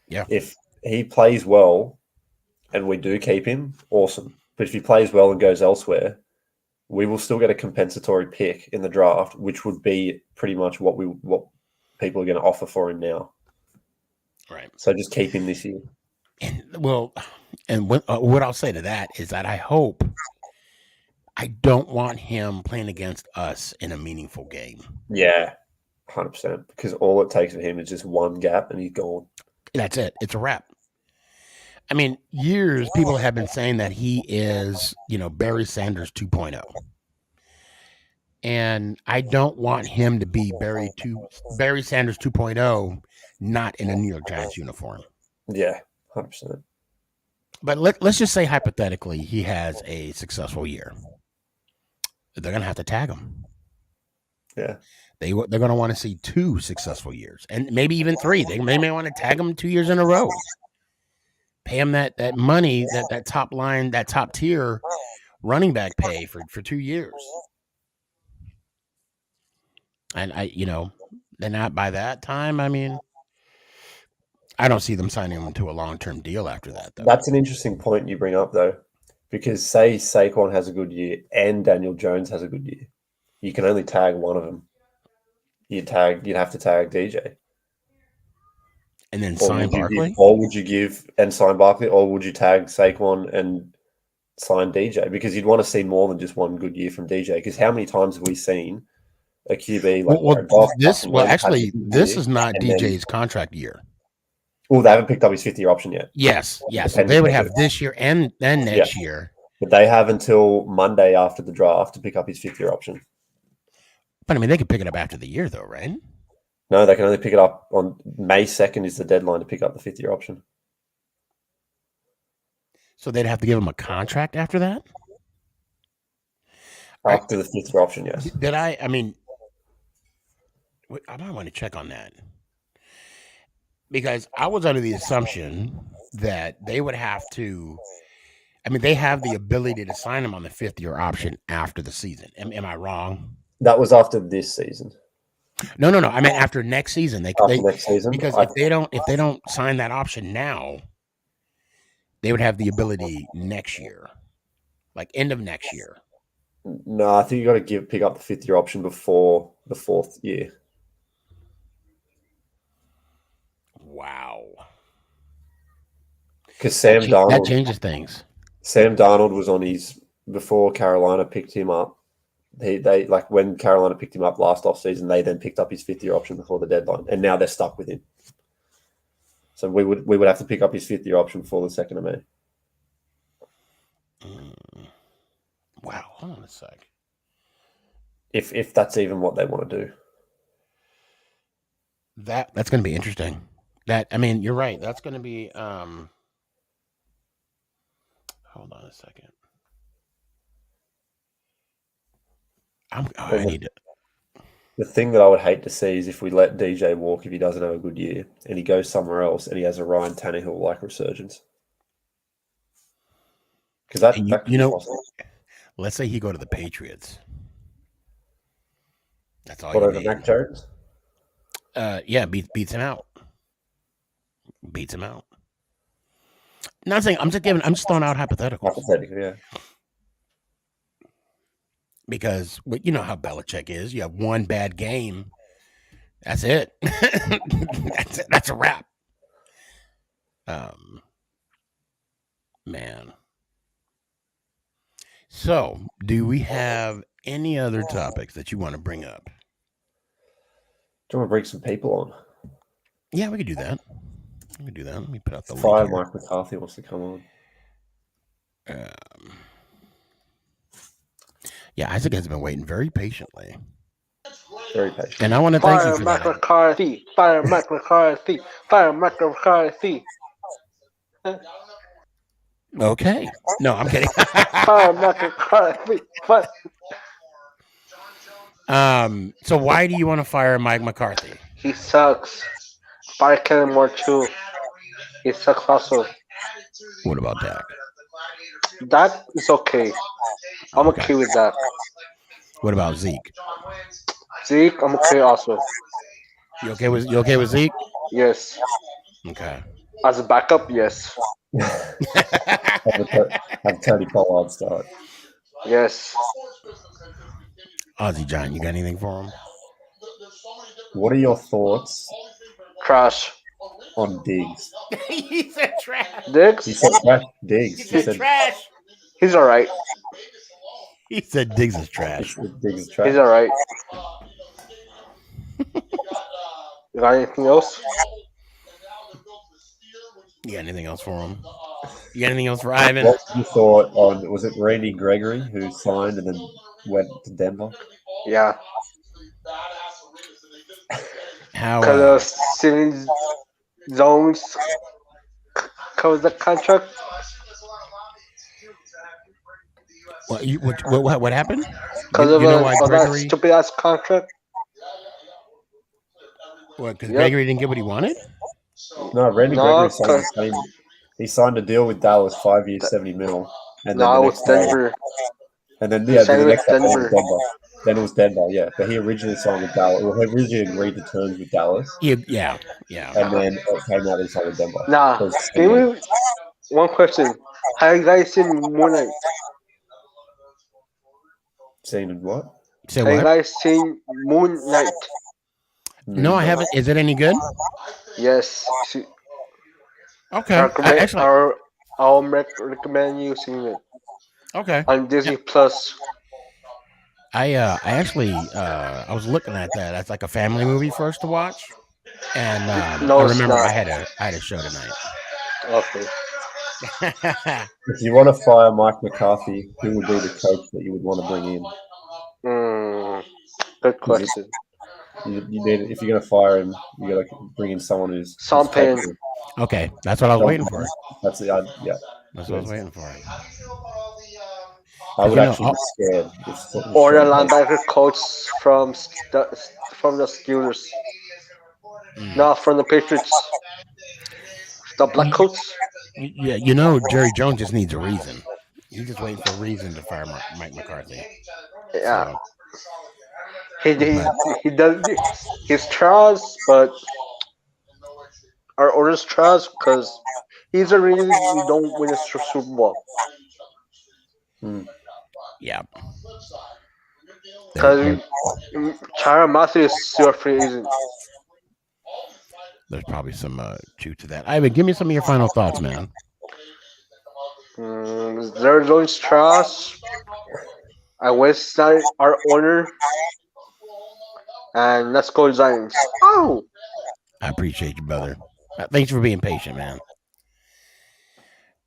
Yeah. If he plays well, and we do keep him, awesome. But if he plays well and goes elsewhere, we will still get a compensatory pick in the draft, which would be pretty much what people are going to offer for him now. Right. So just keep him this year. And what I'll say to that is that I don't want him playing against us in a meaningful game. Yeah, 100%. Because all it takes for him is just one gap and he's gone. That's it. It's a wrap. I mean, years people have been saying that he is, Barry Sanders 2.0. And I don't want him to be Barry Sanders 2.0, not in a New York Giants uniform. Yeah, 100%. But let's just say hypothetically he has a successful year. They're going to have to tag him. Yeah. They're going to want to see 2 successful years, and maybe even 3. They may want to tag him 2 years in a row. Pay him that money, that top line, that top tier running back pay for 2 years. And then not by that time, I mean, I don't see them signing him to a long-term deal after that, though. That's an interesting point you bring up, though, because say Saquon has a good year and Daniel Jones has a good year, you can only tag one of them. You'd have to tag DJ, and then sign Barkley, or would you give and sign Barkley, or would you tag Saquon and sign DJ? Because you'd want to see more than just one good year from DJ. Because how many times have we seen a QB like this is not DJ's contract year. Well, they haven't picked up his 5th-year option yet. Yes. So they would have this year and then next year. But they have until Monday after the draft to pick up his 5th-year option. But I mean, they could pick it up after the year, though, right? No, they can only pick it up on May 2nd is the deadline to pick up the 5th-year option. So they'd have to give him a contract after that? After the 5th-year option, yes. I mean, I might want to check on that. Because I was under the assumption that they would have to, they have the ability to sign him on the 5th-year option after the season. Am I wrong? That was after this season. No. I mean, after next season, next season, because if they don't sign that option now, they would have the ability next year, like end of next year. No, I think you got to pick up the 5th-year option before the 4th year. Wow. Because Sam Darnold, that changes things. Sam Darnold was on his before Carolina picked him up. They like when Carolina picked him up last offseason, they then picked up his 5th-year option before the deadline, and now they're stuck with him. So we would have to pick up his 5th-year option before the 2nd of May. Wow, hold on a sec. If that's even what they want to do, that's going to be interesting. You're right. That's going to be. Hold on a second. I need it. The thing that I would hate to see is if we let DJ walk if he doesn't have a good year and he goes somewhere else and he has a Ryan Tannehill-like resurgence. Because that could be possible. Let's say he go to the Patriots. That's all. What over Mac Jones? Yeah, beats him out. Beats him out. Not saying I'm just throwing out hypotheticals. Hypothetical, yeah. Because you know how Belichick is. You have one bad game. That's it. That's a wrap. Man. So, do we have any other topics that you want to bring up? Do you want to bring some people on? Yeah, we could do that. Let me put out the Fire link here. Mike McCarthy wants to come on. Yeah, Isaac has been waiting very patiently. Very patient. And I want to thank you for Mike that. McCarthy. Fire Mike McCarthy. Fire Mike McCarthy. Okay. No, I'm kidding. Fire Mike McCarthy. So why do you want to fire Mike McCarthy? He sucks. Fire Kellen Moore too. He sucks also. What about Dak? That is okay. I'm okay with that. What about Zeke? Zeke, I'm okay also. You okay with Zeke? Yes. Okay. As a backup, yes. Have Tony Pollard start. Yes. Ozzy John, you got anything for him? What are your thoughts Trash. on Diggs? He said trash. Diggs? He said trash. Diggs. He said trash. He's alright. He said Diggs is trash. Diggs is trash. He's alright. You got anything else? You got anything else for him? You got anything else for Ivan? What you thought on, was it Randy Gregory who signed and then went to Denver? Yeah. How? Because Steven Jones covers the contract. What happened? Because You know why of that Gregory? stupid ass contract. What? Because Yep. Gregory didn't get what he wanted? No, Randy No, Gregory signed the 'cause- same. He signed a deal with Dallas, 5 years, 70 mil, and then No, the it next was day, Denver. and then He yeah, signed the with next day it was Denver. Denver. Then it was Denver, yeah. But he originally signed with Dallas. Well, he originally agreed to terms with Dallas, Yeah. and then it came out that he signed with Denver. Nah, So give me one question. Have you guys seen Moon Knight? seen what? Say Have you what? guys seen Moon Knight? No, I haven't. Is it any good? Yes. Okay. I recommend, Excellent. I'll recommend you seeing it Okay. on Disney Plus. I actually I was looking at that. That's like a family movie for us to watch, and No, I it's remember not. I had a show tonight. Okay. If you want to fire Mike McCarthy, who would be the coach that you would want to bring in? Good question. You need, if you're going to fire him, you got to bring in someone who's Sean Payne. capable. Okay, that's what I was waiting for. That's the yeah. That's what I was waiting for. I would actually be scared. Or the linebacker coach from the Steelers. No, from the Patriots. The black coach. Yeah, you know, Jerry Jones just needs a reason. He's just waiting for a reason to fire Mike McCarthy. Yeah. So, He does. He's trash, but our orders trash because he's the reason we don't win a Super Bowl. Yeah. Because Tyrann Matthew is still a free agent. There's probably some truth to that. Ivan, give me some of your final thoughts, man. Jerry Jones trash. I wish that our owner. And let's go Giants. Oh! I appreciate you, brother. Thanks for being patient, man.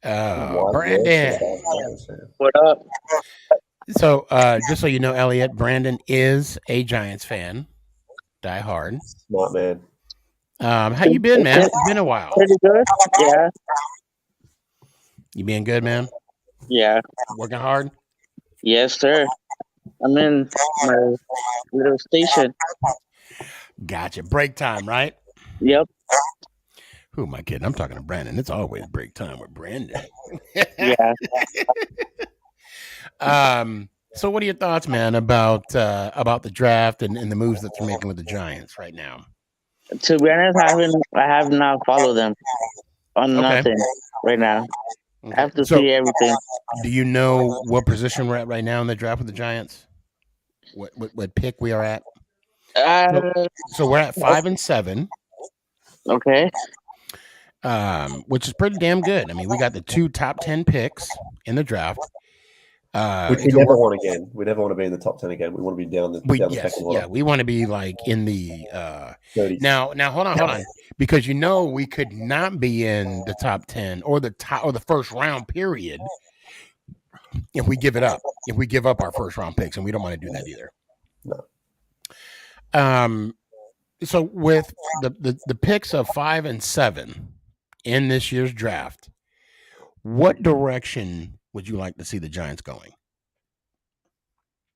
Brandon. What up? So, just so you know, Elliot, Brandon is a Giants fan. Die hard. Smart man. How you been, man? It's been a while. Pretty good. Yeah. You being good, man? Yeah. Working hard? Yes, sir. I'm in my little station. Gotcha. Break time, right? Yep. Who am I kidding? I'm talking to Brandon. It's always break time with Brandon. Yeah. So what are your thoughts, man, about the draft and the moves that you're making with the Giants right now? To be honest, I have not followed them on nothing right now. Okay. I have to see everything. Do you know what position we're at right now in the draft with the Giants? What pick we are at? So we're at 5 and 7. Okay. Which is pretty damn good. I mean, we got the 2 top 10 picks in the draft. Which we never want again. We never want to be in the top 10 again. We want to be down the second line. Yeah, we want to be like in the 30s. Now hold on. Because you know we could not be in the top 10 or the first round period if we give it up. If we give up our first round picks, and we don't want to do that either. No. So with the picks of 5 and 7 in this year's draft, what direction would you like to see the Giants going?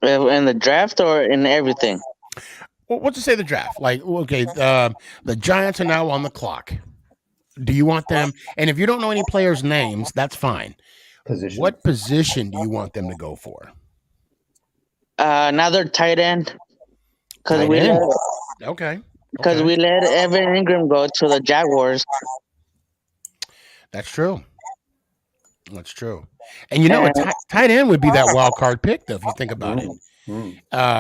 In the draft or in everything? Well, what's to say the draft? Like, okay, the Giants are now on the clock. Do you want them? And if you don't know any players' names, that's fine. Position. What position do you want them to go for? Another tight end. Because we let Evan Ingram go to the Jaguars. That's true. That's true. And you know, a tight end would be that wild card pick, though, if you think about it.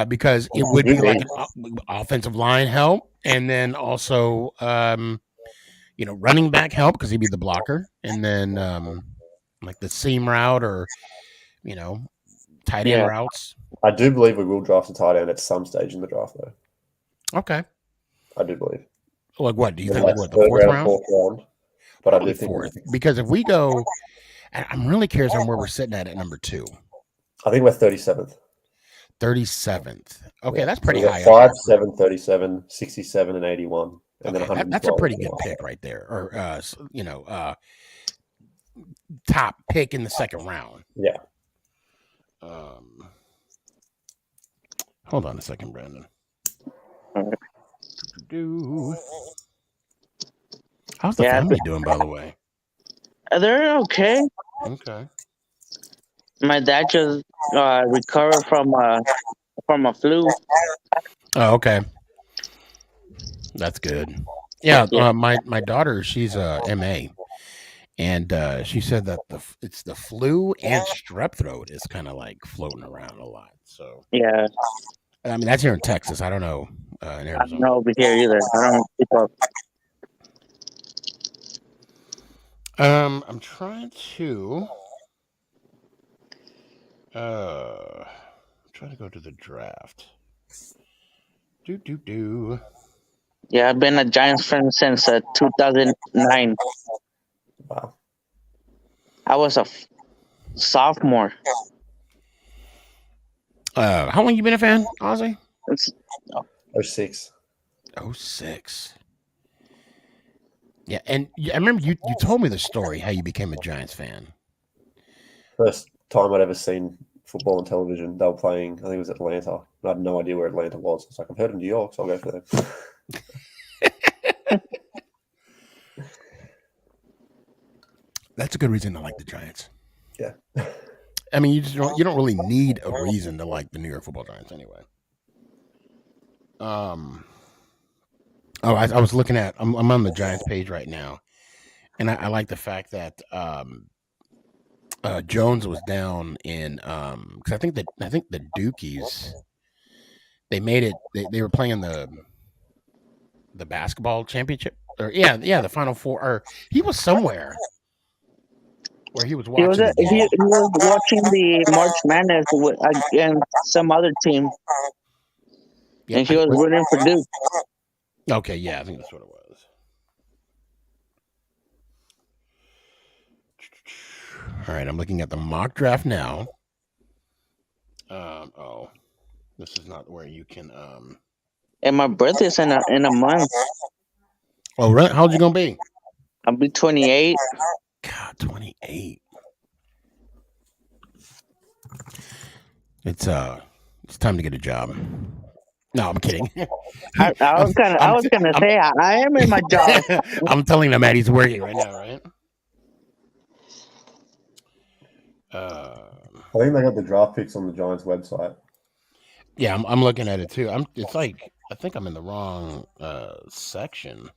Because it would be like an offensive line help, and then also, running back help because he'd be the blocker, and then like the seam route or, tight end routes. I do believe we will draft a tight end at some stage in the draft, though. Okay. I do believe. Like what? Do you think? Like What, the fourth round? but I Probably do think fourth, because if we go, I'm really curious on where we're sitting at number 2. I think we're 37th. 37th. Okay, Yeah. that's pretty so high. 5, 7, 37, 67, and 81, and then 112. That's a pretty good pick right there. Or top pick in the second round. Yeah. Hold on a second, Brandon. How's the family doing, by the way? They're okay. Okay. My dad just recovered from a flu. Oh, okay. That's good. Yeah, my daughter, she's a MA, and she said that it's the flu and strep throat is kind of like floating around a lot. So yeah, I mean that's here in Texas. I don't know in Arizona. I don't know over here either. I don't keep up. I'm trying to go to the draft. Do. Yeah, I've been a Giants fan since 2009. Wow. I was a sophomore. How long you been a fan, Ozzy? It's 06. 06. Yeah, and I remember you told me the story how you became a Giants fan. First time I'd ever seen football on television. They were playing, I think it was Atlanta. I had no idea where Atlanta was. It's like, I've heard of New York, so I'll go for them. That's a good reason to like the Giants. Yeah. I mean, you don't really need a reason to like the New York Football Giants anyway. I was looking at. I'm on the Giants page right now, and I like the fact that Jones was down in because I think the Dukies they made it. They were playing the basketball championship, or the Final Four. Or he was somewhere where he was watching. He was watching the March Madness against some other team, and he was rooting for Duke. Okay, yeah, I think that's what it was. All right, I'm looking at the mock draft now. This is not where you can. And my birthday's in a month. Oh, right. How old you gonna be? I'll be 28. God, 28. It's time to get a job. No, I'm kidding. I was gonna say I am in my job. I'm telling them that he's working right now, right? I think they got the draft picks on the Giants website. Yeah, I'm looking at it too. It's like I think I'm in the wrong section.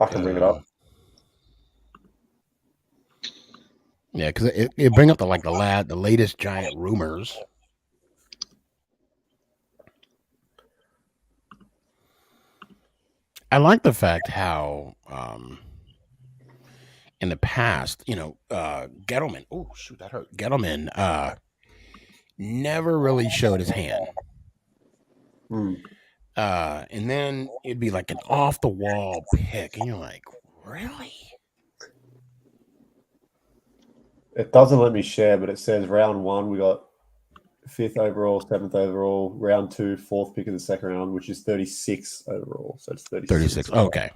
I can bring it up. Yeah, because it bring up the latest Giant rumors. I like the fact how in the past, Gettleman. Oh shoot, that hurt. Gettleman never really showed his hand. And then it'd be like an off the wall pick, and you're like, really? It doesn't let me share, but it says round 1 we got 5th overall, 7th overall, round 2, 4th pick of the second round, which is 36 overall. So it's 36. Okay.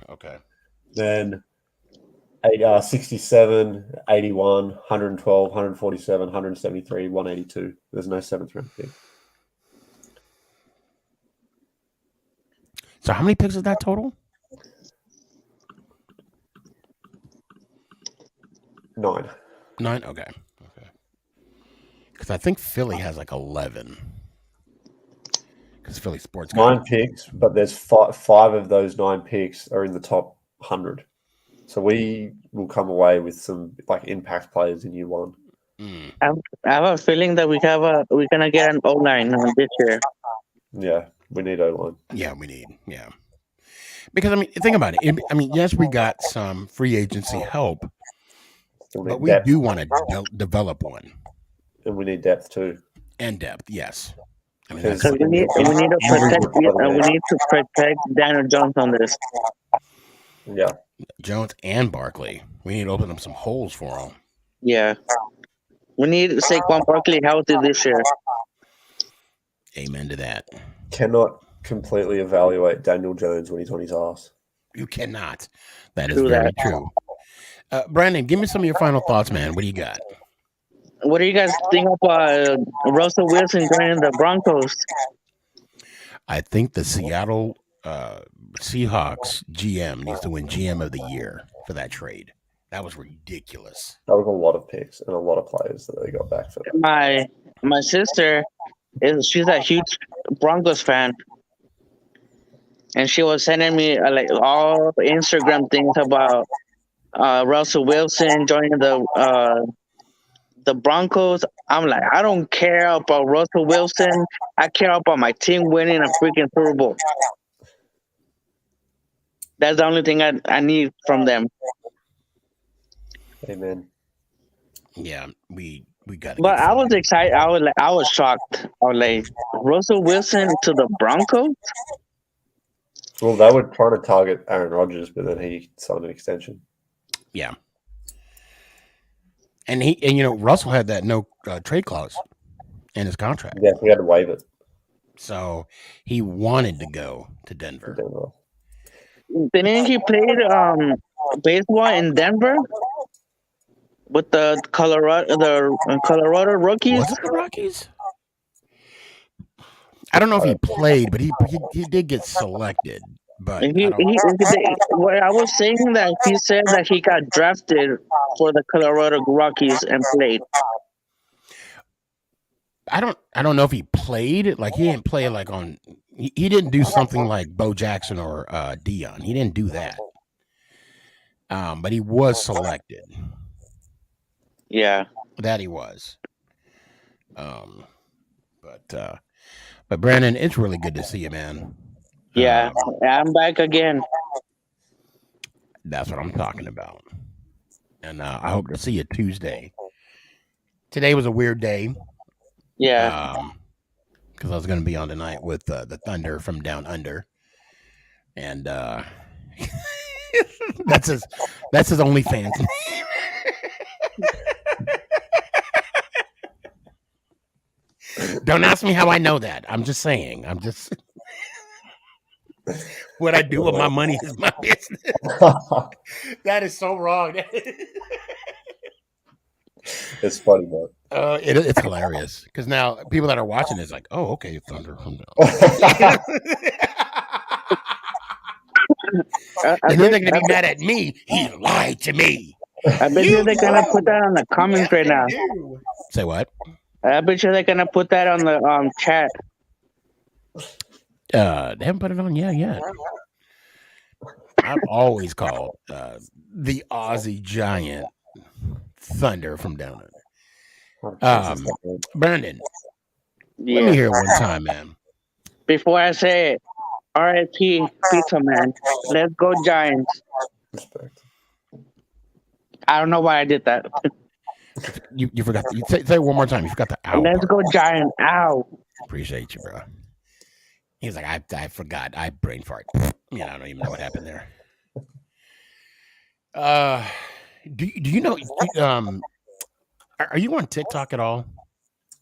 Then 67, 81, 112, 147, 173, 182. There's no 7th round pick. So how many picks is that total? 9. 9? Okay. Because I think Philly has like 11. Because Philly sports 9 picks, but there's 5 of those 9 picks are in the top 100. So we will come away with some like impact players in year 1. I have a feeling that we're gonna get an O-line this year. Yeah, we need O-line. Yeah, we need. Yeah. Because, I mean, think about it. Yes, we got some free agency help, but we do want to develop one. And we need depth too. And depth, yes. I mean, because we need to protect Daniel Jones on this. Yeah. Jones and Barkley. We need to open up some holes for them. Yeah. We need Saquon Barkley healthy this year. Amen to that. Cannot completely evaluate Daniel Jones when he's on his ass. You cannot. That is very true. Brandon, give me some of your final thoughts, man. What do you got? What do you guys think about Russell Wilson joining the Broncos? I think the Seattle Seahawks GM needs to win GM of the year for that trade. That was ridiculous. That was a lot of picks and a lot of players that they got back for that. My sister she's a huge Broncos fan, and she was sending me like all Instagram things about Russell Wilson joining the Broncos. I'm like, I don't care about Russell Wilson. I care about my team winning a freaking Super Bowl. That's the only thing I need from them. Amen. Yeah, we got. But I was excited. I was shocked. I was like, Russell Wilson to the Broncos. Well, they were trying to target Aaron Rodgers, but then he signed an extension. Yeah. And Russell had that no trade clause in his contract. Yeah, he had to waive it. So he wanted to go to Denver. Didn't he play baseball in Denver with the Colorado Rockies? Was it the Rockies? I don't know if he played, but he did get selected. But what I was saying that he said that he got drafted for the Colorado Rockies and played. I don't know if he played. Like he didn't play like on. He didn't do something like Bo Jackson or Dion. He didn't do that. But he was selected. Yeah, that he was. But Brandon, it's really good to see you, man. Yeah, I'm back again. That's what I'm talking about. And I hope to see you Tuesday. Today was a weird day. Yeah. Because I was going to be on tonight with the Thunder from Down Under. And that's his OnlyFans name. Don't ask me how I know that. I'm just saying. What I do with my money is my business. That is so wrong. It's funny, though. It's hilarious because now people that are watching is like, oh, okay, Thunder. And then they're gonna be mad at me. He lied to me. I bet you they're gonna put that on the comments right now. Say what? I bet you they're gonna put that on the chat. They haven't put it on yet. I've always called the Aussie Giant Thunder from Down Under. Brandon, let me hear it one time, man. Before I say it, R.I.P. Pizza Man. Let's go Giants. Respect. I don't know why I did that. You forgot. Say it one more time. You forgot the ow. Let's go Giants. Ow. Appreciate you, bro. He's like, I forgot. I brain fart. I don't even know what happened there. Do you know? Are you on TikTok at all?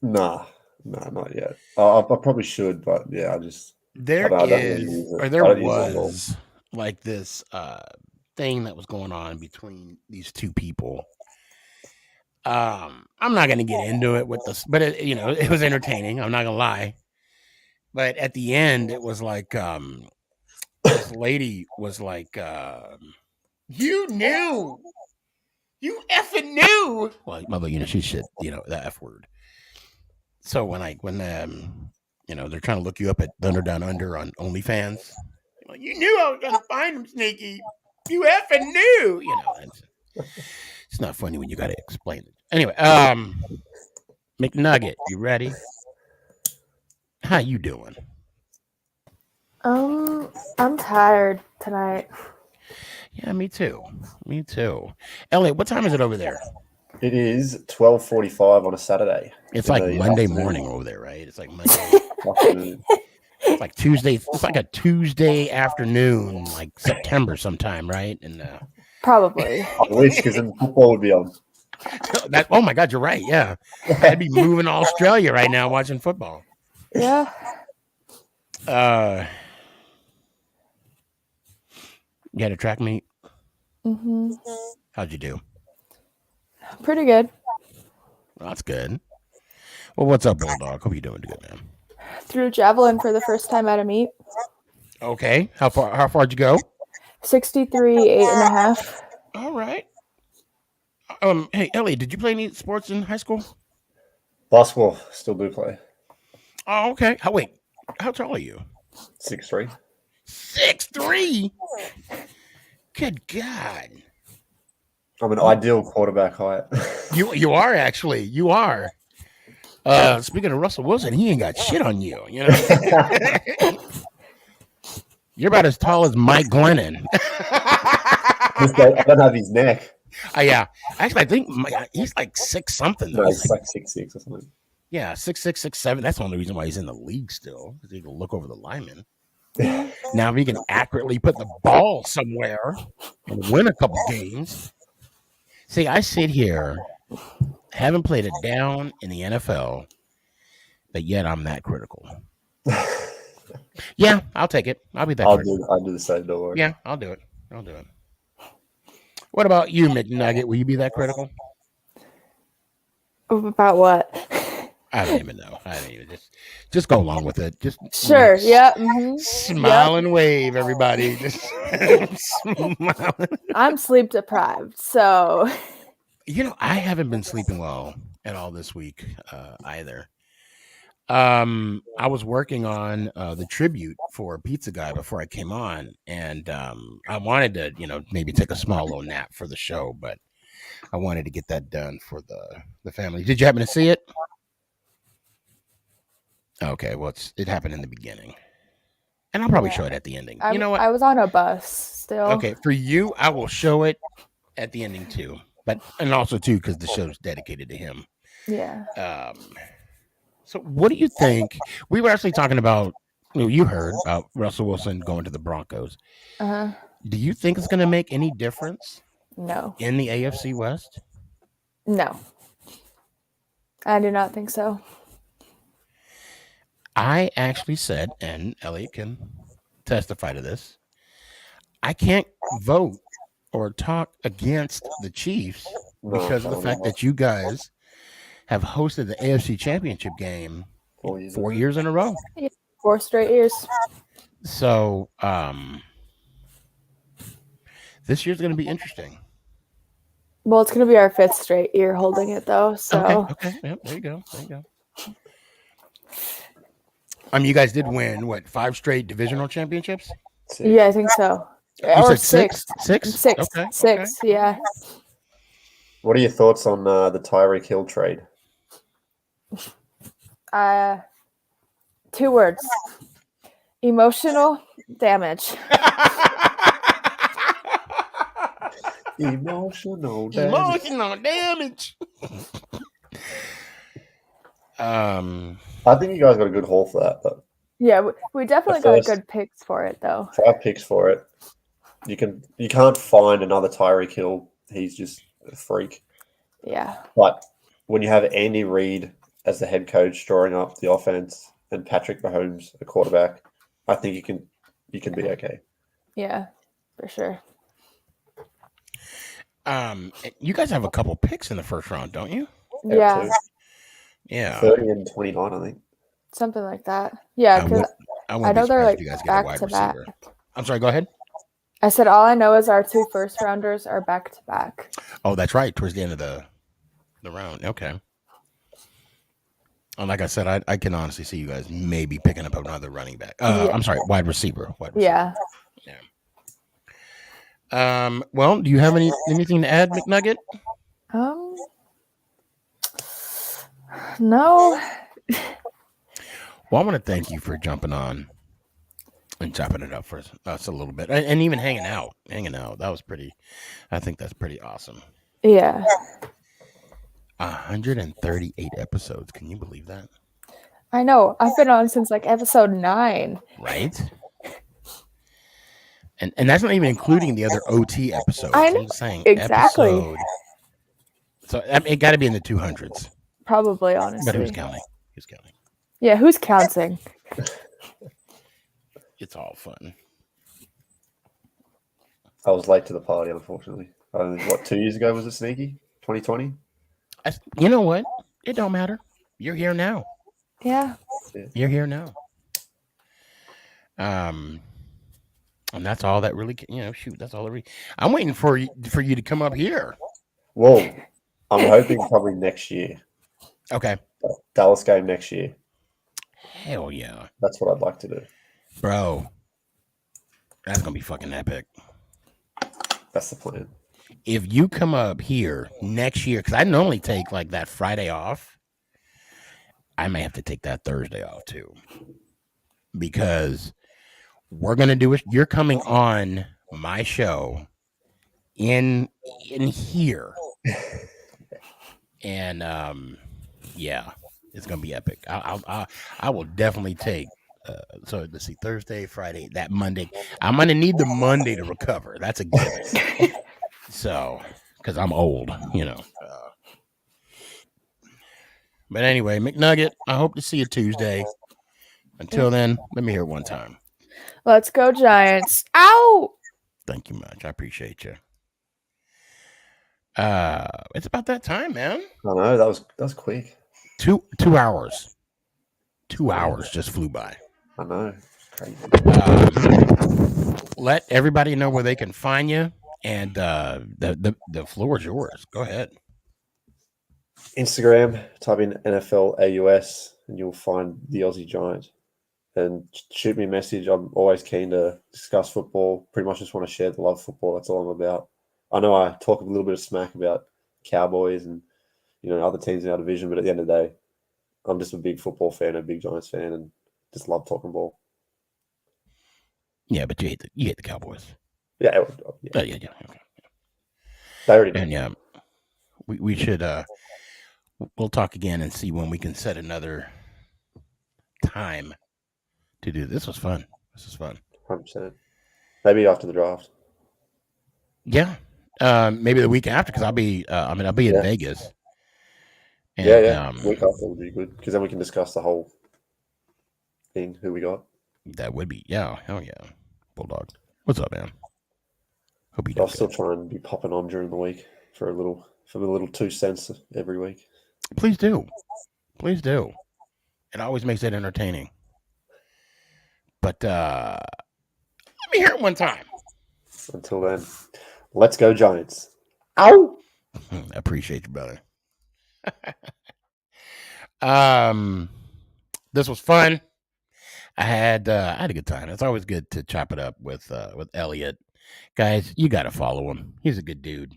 Nah, not yet. I probably should, but yeah, there was like this thing that was going on between these two people. I'm not gonna get into it with this, but it was entertaining. I'm not gonna lie. But at the end, it was like this lady was like, "You knew, you effing knew." Well, mother, she should, the F word. So when they're trying to look you up at Thunder Down Under on OnlyFans, you knew I was gonna find him, Sneaky. You effing knew, It's not funny when you gotta explain it. Anyway, McNugget, you ready? How you doing? I'm tired tonight. Yeah, me too. Elliot, what time is it over there? It is 12:45 on a Saturday. It's like Monday morning over there, right? It's like Monday. It's like Tuesday. It's like a Tuesday afternoon, like September sometime, right? And Probably. I wish, because then football would be on. oh my God, you're right. Yeah, I'd be moving to Australia right now watching football. Yeah. You had a track meet. Mm-hmm. How'd you do? Pretty good. Well, that's good. Well, what's up, Bulldog? Hope you're doing good, man. Threw javelin for the first time at a meet. Okay, how far'd you go? 63, 8.5. All right. Hey, Ellie, did you play any sports in high school? Basketball, still do play. Oh, okay. How tall are you? 6'3". 6'3". Good God. I'm an ideal quarterback height. You are actually. You are. Speaking of Russell Wilson, he ain't got shit on you. You know. You're about as tall as Mike Glennon. I don't have his neck. Yeah. Actually, I think he's like 6 something. No, he's like 6'6" or something. Yeah, 6'6", 6'7". That's the only reason why he's in the league still, because he can look over the lineman. Now, if he can accurately put the ball somewhere and win a couple games. See, I sit here, haven't played a down in the NFL, but yet I'm that critical. Yeah, I'll take it. I'll be that critical. I'll do the same, don't worry. Yeah, I'll do it. What about you, McNugget? Will you be that critical? About what? I don't even know. I don't even just go along with it. Just sure. Yeah. Mm-hmm. Smile and wave, everybody. Just smile. I'm sleep deprived, so. I haven't been sleeping well at all this week either. I was working on the tribute for Pizza Guy before I came on, and I wanted to, maybe take a small little nap for the show, but I wanted to get that done for the family. Did you happen to see it? Okay, well, it happened in the beginning, and I'll probably show it at the ending. You know what? I was on a bus still. Okay, for you, I will show it at the ending too, and also too because the show's dedicated to him. Yeah. So, what do you think? We were actually talking about. You heard about Russell Wilson going to the Broncos. Do you think it's going to make any difference? No. In the AFC West? No. I do not think so. I actually said, and Elliot can testify to this, I can't vote or talk against the Chiefs because of the fact that you guys have hosted the AFC Championship game 4 years in a row. Yeah, 4 straight years. So, this year's going to be interesting. Well, it's going to be our 5th straight year holding it, though. So Okay. Yep, there you go. You guys did win, 5 straight divisional championships? 6. Yeah, I think so. You or said 6? 6? 6. Okay. 6, yeah. What are your thoughts on the Tyreek Hill trade? 2 words. Emotional damage. Emotional damage. I think you guys got a good haul for that, but yeah, we definitely got good picks for it, though. 5 picks for it. You can't find another Tyreek Hill. He's just a freak. Yeah. But when you have Andy Reid as the head coach drawing up the offense and Patrick Mahomes, the quarterback, I think you can be okay. Yeah, for sure. You guys have a couple picks in the first round, don't you? Yeah. Yeah. 30 and 29, I think. Something like that. Yeah, because I know they're like back to back. I'm sorry, go ahead. I said all I know is our 2 first rounders are back to back. Oh, that's right. Towards the end of the round. Okay. And like I said, I can honestly see you guys maybe picking up another running back. I'm sorry, wide receiver. Yeah. Well, do you have anything to add, McNugget? No. Well, I want to thank you for jumping on and chopping it up for us a little bit, and even hanging out. That was pretty. I think that's pretty awesome. Yeah. 138 episodes. Can you believe that? I know. I've been on since like episode 9. Right? And that's not even including the other OT episodes. I know. I'm just saying Exactly. episode. So it got to be in the 200s. Probably, honestly. But who's counting? Who's counting? Yeah, who's counting? It's all fun. I was late to the party, unfortunately. What, 2 years ago was it Sneaky? 2020? You know what? It don't matter. You're here now. Yeah. You're here now. And that's all that really, shoot, that's all that really. I'm waiting for you to come up here. Well, I'm hoping probably next year. Okay. Dallas game next year. Hell yeah. That's what I'd like to do. Bro, that's going to be fucking epic. That's the plan. If you come up here next year, because I normally take like that Friday off, I may have to take that Thursday off too. Because we're going to do it. You're coming on my show in here. And yeah, it's going to be epic. I will definitely take. So let's see, Thursday, Friday, that Monday. I'm going to need the Monday to recover. That's a given. So, because I'm old, But anyway, McNugget, I hope to see you Tuesday. Until then, let me hear it one time. Let's go, Giants. Ow! Thank you much. I appreciate you. It's about that time, man. I know, that was quick. 2 hours. 2 hours just flew by. I know. Crazy. Let everybody know where they can find you, and the floor is yours. Go ahead. Instagram, type in NFL AUS, and you'll find the Aussie Giant. And shoot me a message. I'm always keen to discuss football. Pretty much just want to share the love of football. That's all I'm about. I know I talk a little bit of smack about Cowboys and other teams in our division, but at the end of the day, I'm just a big football fan, a big Giants fan, and just love talking ball. Yeah, but you hate the Cowboys. Yeah. Yeah. Okay. They already know. And yeah, we should we'll talk again and see when we can set another time to do this. Was fun. This is fun. 100%. Maybe after the draft. Yeah. Maybe the week after, because I'll be in Vegas. And, week after would be good, because then we can discuss the whole thing, who we got. That would be, hell yeah. Bulldog. What's up, man? Hope you. I'll still try and be popping on during the week for the little 2 cents every week. Please do. It always makes it entertaining. But let me hear it one time. Until then, let's go Giants. Ow! I appreciate you, brother. This was fun. I had a good time. It's always good to chop it up with Elliot. Guys, you got to follow him. He's a good dude,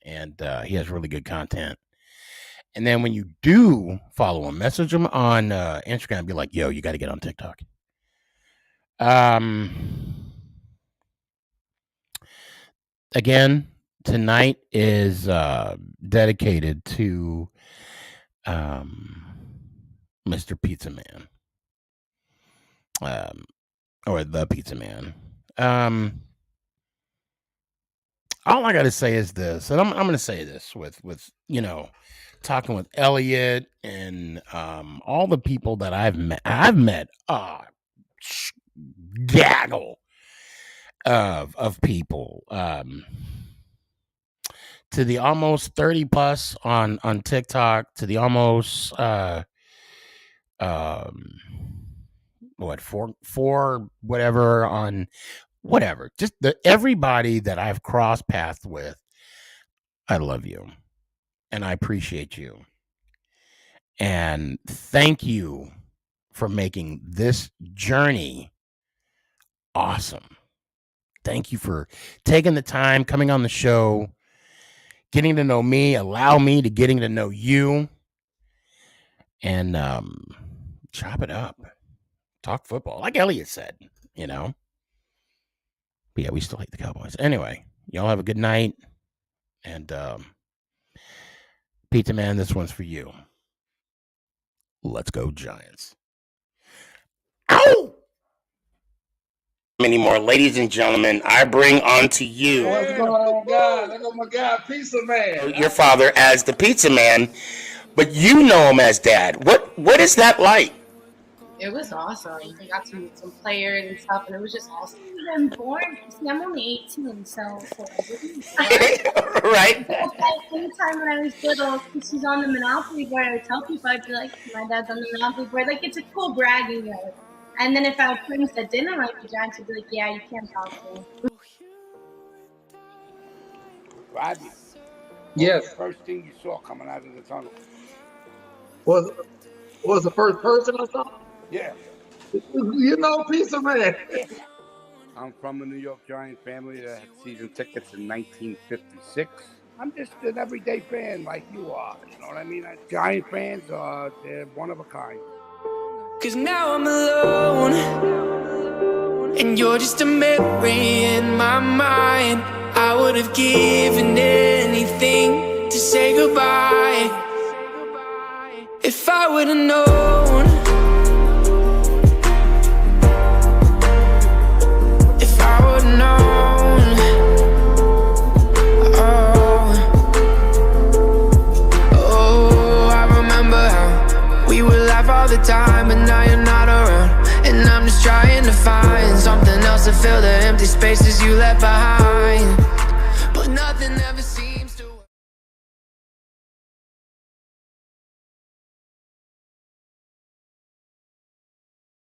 and he has really good content. And then when you do follow him, message him on Instagram and be like, yo, you got to get on TikTok. Again, tonight is dedicated to Mr. Pizza Man. Or the Pizza Man. All I got to say is this, and I'm going to say this with talking with Elliot and all the people that I've met gaggle of people, to the almost 30 plus on TikTok, to the almost four whatever on whatever, just everybody that I've crossed paths with. I love you and I appreciate you, and thank you for making this journey awesome. Thank you for taking the time, coming on the show, getting to know me, allow me to getting to know you, and chop it up, talk football, like Elliot said, But yeah, we still hate the Cowboys. Anyway, y'all have a good night, and Pizza Man, this one's for you. Let's go Giants. many more. Ladies and gentlemen, I bring on to you What's going on, God? Look at my guy, Pizza Man. your father as the pizza man, but you know him as Dad. What is that like? It was awesome. We got to meet some players and stuff, and it was just awesome. I'm born. See, I'm only 18, so Right. Anytime when I was little, she's on the Monopoly board, I would tell people, I'd be like, my dad's on the Monopoly board. Like, it's a cool bragging right? And then if I had friends that didn't like the Giants, I'd be like, yeah, you can't talk to me. Rodney. Yes. The first thing you saw coming out of the tunnel. Was the first person I saw? Yeah. You know, Pizza Man. I'm from a New York Giant family that had season tickets in 1956. I'm just an everyday fan like you are. You know what I mean? Giant fans they're one of a kind. 'Cause now I'm alone, and you're just a memory in my mind. I would have given anything to say goodbye. If I would have known, if I would have known, oh, I remember how we would laugh all the time, but now you're not around, and I'm just trying to find something else to fill the empty spaces you left behind, but nothing ever seems